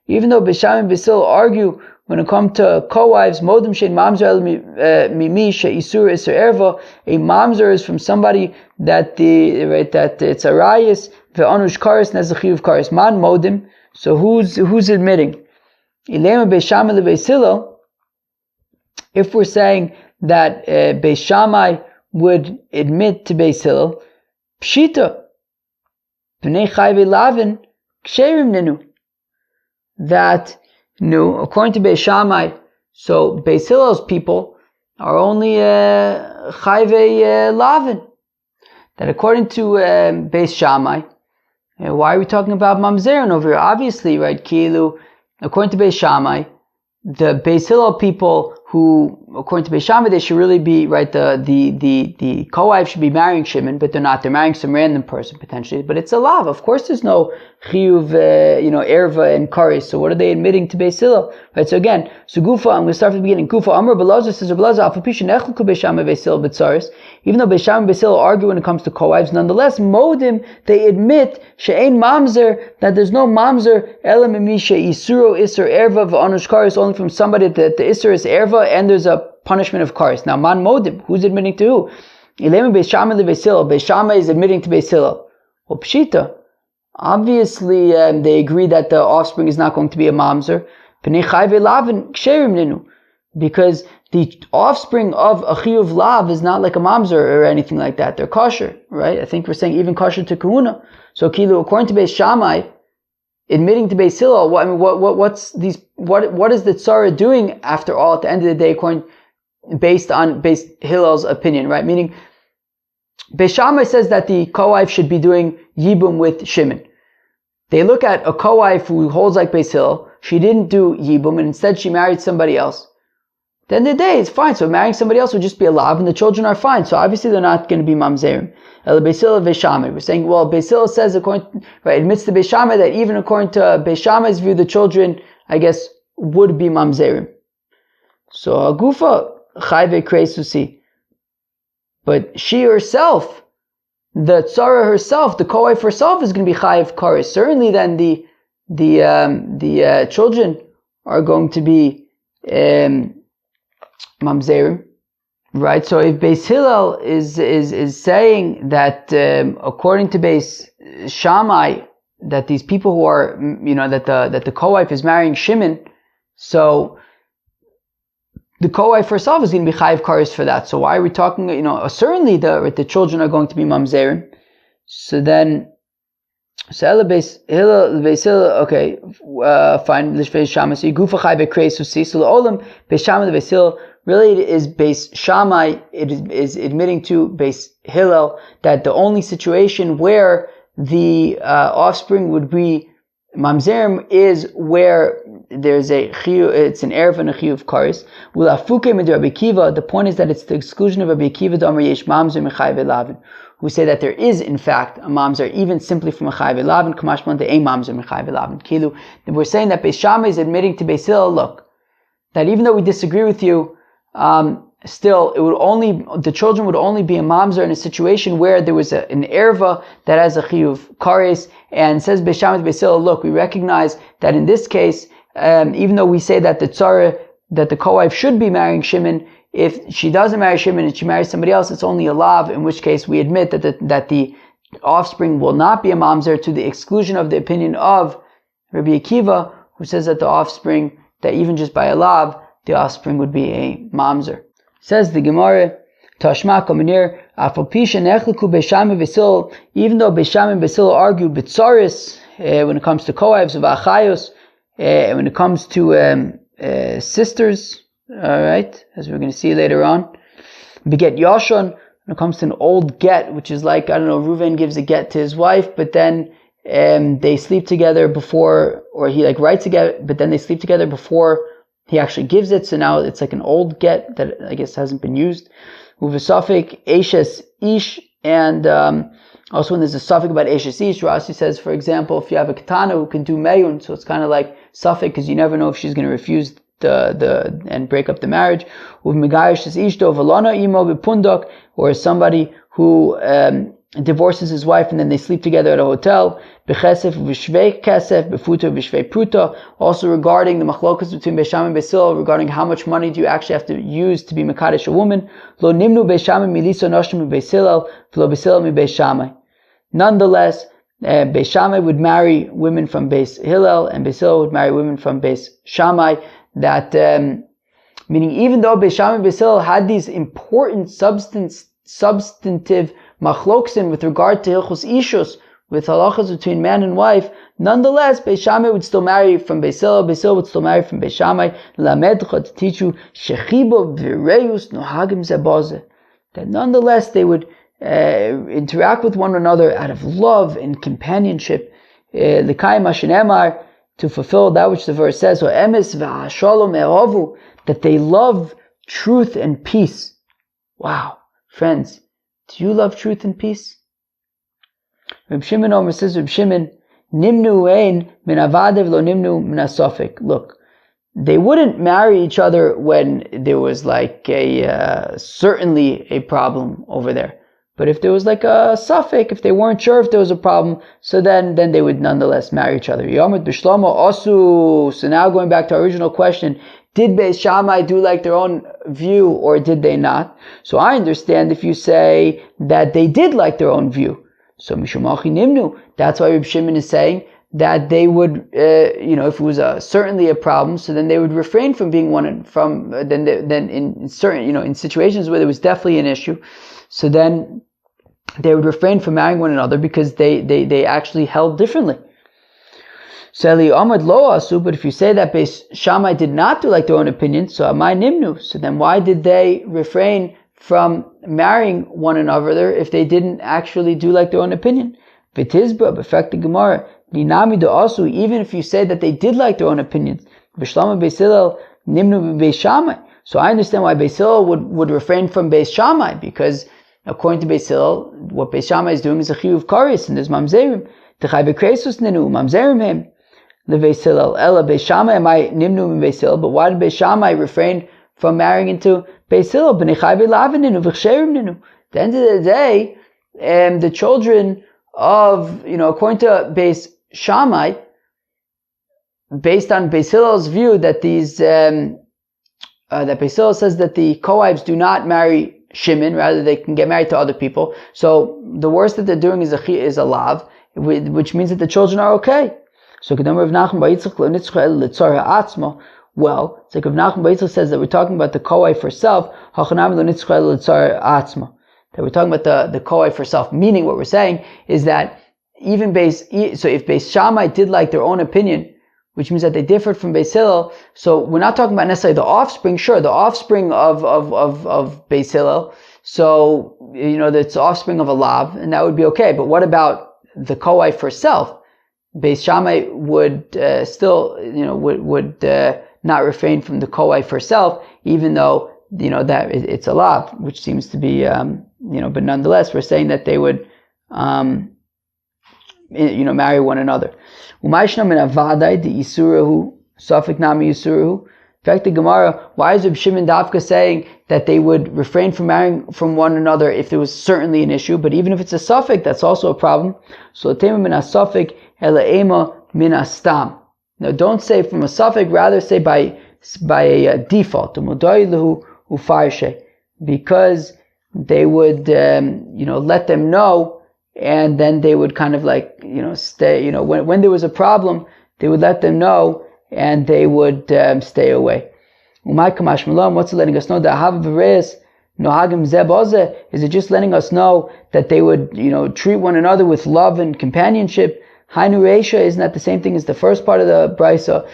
Even though Beis Shammai and Beis Hillel argue when it comes to co-wives, Modim Shein Mamzer Mimi She'isur Isur Erva, a Mamzer is from somebody that it's a Rayas, Ve'anush Karis Nezachiv Karis Man Modim. So who's admitting? Ilema Beis Shammai leBeis Hillel. If we're saying that Beis Shammai would admit to Beis Hillel, Pshita, B'nei Chayve Lavin, Ksherim Ninu. That, according to Beis Shammai, so Beis Hillel's people are only Chayve Lavin. That according to Beis Shammai, why are we talking about Mamzerin over here? Obviously, right, Kilu, according to Beis Shammai, the Beis Hillel people who, according to Beis Shammai, they should really be, right, the co-wife should be marrying Shimon, but they're not. They're marrying some random person, potentially. But it's a lav. Of course there's no chiyuv, erva and kares. So what are they admitting to Beis Hillel? Right, so again, Gufa, I'm going to start from the beginning. Gufa, Amr Belazar says, Belazar, Afapisha Nechluku Beis Shammai Beis Hillel B'tzaris. Even though Beis Shammai and Beis Hillel argue when it comes to co-wives, nonetheless, Modim, they admit, She'ein Mamzer, that there's no Mamzer, Elam Emisha Isuro Isser Erva V'anush Kares, only from somebody that the Isser is Erva, and there's a punishment of Kares. Now, Man Modim, who's admitting to who? Ilema Beis Shammai leBeis Hillel. Beis Shammai is admitting to Beis Hillel. Well, Pshita. Obviously, they agree that the offspring is not going to be a mamzer. Because the offspring of a chiyuv lav is not like a mamzer or anything like that. They're kosher, right? I think we're saying even kosher to kahuna. So, according to Beis Shammai, admitting to Beis Hillel, what is the tzara doing after all? At the end of the day, based on Beis Hillel's opinion, right? Meaning, Beis Shammai says that the co-wife should be doing yibum with Shimon. They look at a co-wife who holds like Beis Hillel. She didn't do yibum, and instead she married somebody else. At the end of the day, it's fine. So marrying somebody else would just be a lav, and the children are fine. So obviously they're not going to be mamzerim. Beis Hillel Beis Shammai. We're saying, well, Beis Hillel says, admits to Beis Shammai that even according to Beis Shammai's view, the children, I guess, would be mamzerim. So Agufa chayve kreisusi. But she herself, the tzara herself, the co-wife herself is going to be chayiv kares. Certainly, then the children are going to be mamzerim, right? So if Beis Hillel is saying that according to Beis Shammai that these people who are that the co-wife is marrying Shimon, so the co-wife herself is going to be chayiv kares for that. So why are we talking? Certainly the children are going to be mamzerim. So then, Beis Hillel, okay, fine. Beis Shammai. So Gufa chayiv kreis usi. So the olam Beis Shammai Beis Hillel really it is Beis Shammai. It is admitting to Beis Hillel that the only situation where the offspring would be mamzerim is where there's it's an erev and a chiyuv kares. The point is that it's the exclusion of Rabbi Akiva d'Amar yesh mamzer mechayve lavin, who say that there is in fact a mamzer even simply from a chayve lavin. Kamashman the ein mamzer mechayve lavin. Kilu, we're saying that Beis Shammai is admitting to Beis Hillel, look, that even though we disagree with you, still the children would only be a mamzer in a situation where there was an erva that has a chiyuv kares, and says Beis Shammai to Beis Hillel, look, we recognize that in this case, even though we say that the tzara, that the co-wife should be marrying Shimon, if she doesn't marry Shimon and she marries somebody else, it's only a lav, in which case we admit that the offspring will not be a mamzer, to the exclusion of the opinion of Rabbi Akiva, who says that the offspring, that even just by a lav, the offspring would be a mamzer. Says the Gemara, Tashma Kominir, Afalpisha Nechliku Beis Shammai Beis Hillel, even though Beis Shammai and Beis Hillel argue b'tzaris when it comes to co-wives of achayos, and when it comes to sisters, all right, as we're going to see later on, beget Yashon, when it comes to an old get, which is like, Reuven gives a get to his wife, but then they sleep together before, or he writes a get, but then they sleep together before he actually gives it, so now it's like an old get that I guess hasn't been used. Uvasafik, Eshes Ish, and also when there's a suffix about Eshes Ish, Rashi says, for example, if you have a katana who can do meyun, so it's kind of like suffix because you never know if she's going to refuse and break up the marriage. Or somebody who divorces his wife and then they sleep together at a hotel. Also regarding the machlokas between Beis Shammai and Beis Hillel, regarding how much money do you actually have to use to be mekadesh a woman. Nonetheless, Beis Shammai would marry women from Beis Hillel, and Beis Hillel would marry women from Beis Shammai. That meaning, even though Beis Shammai and Beis Hillel had these important substantive machloksim with regard to Hilchos Ishus, with halachas between man and wife, nonetheless, Beis Shammai would still marry from Beis Hillel, Beis Hillel would still marry from Beis Shammai, lamedcha, to teach you, shechibo v'reus nohagim zebazeh, that nonetheless they would interact with one another out of love and companionship, l'kayim mashenemar, to fulfill that which the verse says, emes v'hashalom e'ovu, that they love truth and peace. Wow, friends, do you love truth and peace? Reb Shimon Omer says, Reb Shimon, nimnu ein min avadev lo nimnu min asofik. Look, they wouldn't marry each other when there was like certainly a problem over there. But if there was like a suffix, if they weren't sure if there was a problem, so then they would nonetheless marry each other. Yomid b'shlomo osu. So now going back to our original question, did Beis Shammai do like their own view or did they not? So I understand if you say that they did like their own view. So mishumachi nimnu. That's why Reb Shimon is saying that they would, if it was certainly a problem, so then they would refrain from being one from. Then in certain, in situations where there was definitely an issue, so then they would refrain from marrying one another because they actually held differently. So Eli Ahmad lo asu, but if you say that Beis Shammai did not do like their own opinion, so amai nimnu. So then why did they refrain from marrying one another if they didn't actually do like their own opinion? V'tizba, b'fek the Gemara, ninami do asu, even if you say that they did like their own opinions, b'shlama Beis Hillel nimnu Beis Shammai. So I understand why Beis Hillel would refrain from Beis Shammai, because according to Beis Hillel, what Beis Shammai is doing is a chiyuv karis, and there's mamzerim. T'chai b'kreisus ninu, mamzerim him. Lebeis Hillel, ela Beis Shammai amai nimnu Beis Hillel. But why did Beis Shammai refrain from marrying into Beis Hillel? B'nechai b'lavin ninu, v'chsherim ninu. At the end of the day, the children of, according to Beis Shammai, based on Beis Hillel's view that these, that Beis Hillel says that the co-wives do not marry Shimon, rather they can get married to other people. So the worst that they're doing is a lav, which means that the children are okay. So well, it's like Rav Nachman Bar Yitzchak says that we're talking about the co-wife herself, that we're talking about the co-wife herself, meaning what we're saying is that even if Beis Shammai did like their own opinion, which means that they differed from Beis Hillel, so we're not talking about necessarily the offspring, sure, the offspring of Beis Hillel, so, that's the offspring of a lav, and that would be okay, but what about the co-wife herself? Beis Shammai would still, would not refrain from the co-wife herself, even though, that it's a lav, which seems to be, but nonetheless, we're saying that they would, marry one another. In fact, the Gemara, why is Reb Shimon Dafka saying that they would refrain from marrying from one another if there was certainly an issue, but even if it's a suffix, that's also a problem. So min suffix ela min astam. Now, don't say from a suffix, rather say by a default, because they would, let them know, and then they would kind of stay, when there was a problem, they would let them know, and they would stay away. What's it letting us know? Is it just letting us know that they would, treat one another with love and companionship? Hainu Reisha, isn't that the same thing as the first part of the Brisa?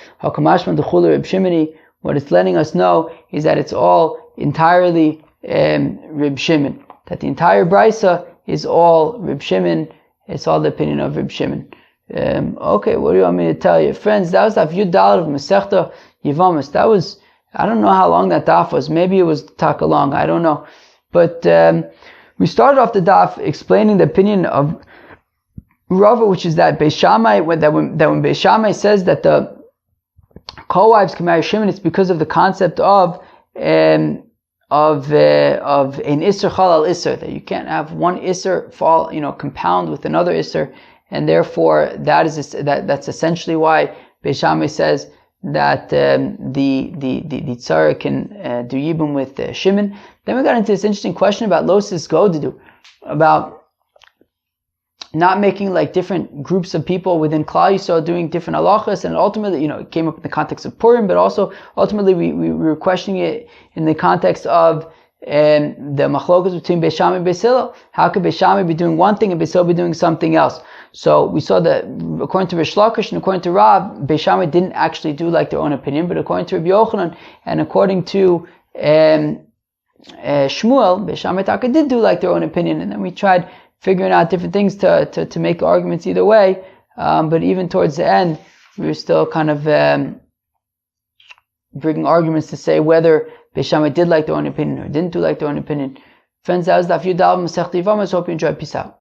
What it's letting us know is that it's all entirely Reb Shimon. That the entire Brisa is all Reb Shimon. It's all the opinion of Reb Shimon. Okay, what do you want me to tell you? Friends, that was Daf Yud Daled of Masechta Yevamos. That was, I don't know how long that daf was. Maybe it was taka long. I don't know. But we started off the daf explaining the opinion of Rava, which is that Beis Shammai, when Beis Shammai says that the co-wives can marry Shimon, it's because of the concept of an Isser Chal al Isser, that you can't have one Isser fall, compound with another Isser, and therefore that's essentially why Beis Shammai says that the tzara can do yibum with Shimon. Then we got into this interesting question about Losis Godedu, about not making like different groups of people within Klal Yisrael doing different halachas, and ultimately, it came up in the context of Purim, but also ultimately we were questioning it in the context of the machlokas between Beis Shammai and Beis Hillel. How could Beis Shammai be doing one thing and Beis Hillel be doing something else? So we saw that according to Rish Lakish and according to Rav, Beis Shammai didn't actually do like their own opinion, but according to Rabbi Yochanan and according to Shmuel, Beis Shammai Taka did do like their own opinion, and then we tried figuring out different things to make arguments either way, but even towards the end, we were still kind of bringing arguments to say whether Beis Shammai did like their own opinion or didn't do like their own opinion. Friends, that was Daf Yud Aleph Masechet Yevamos. Hope you enjoyed. Peace out.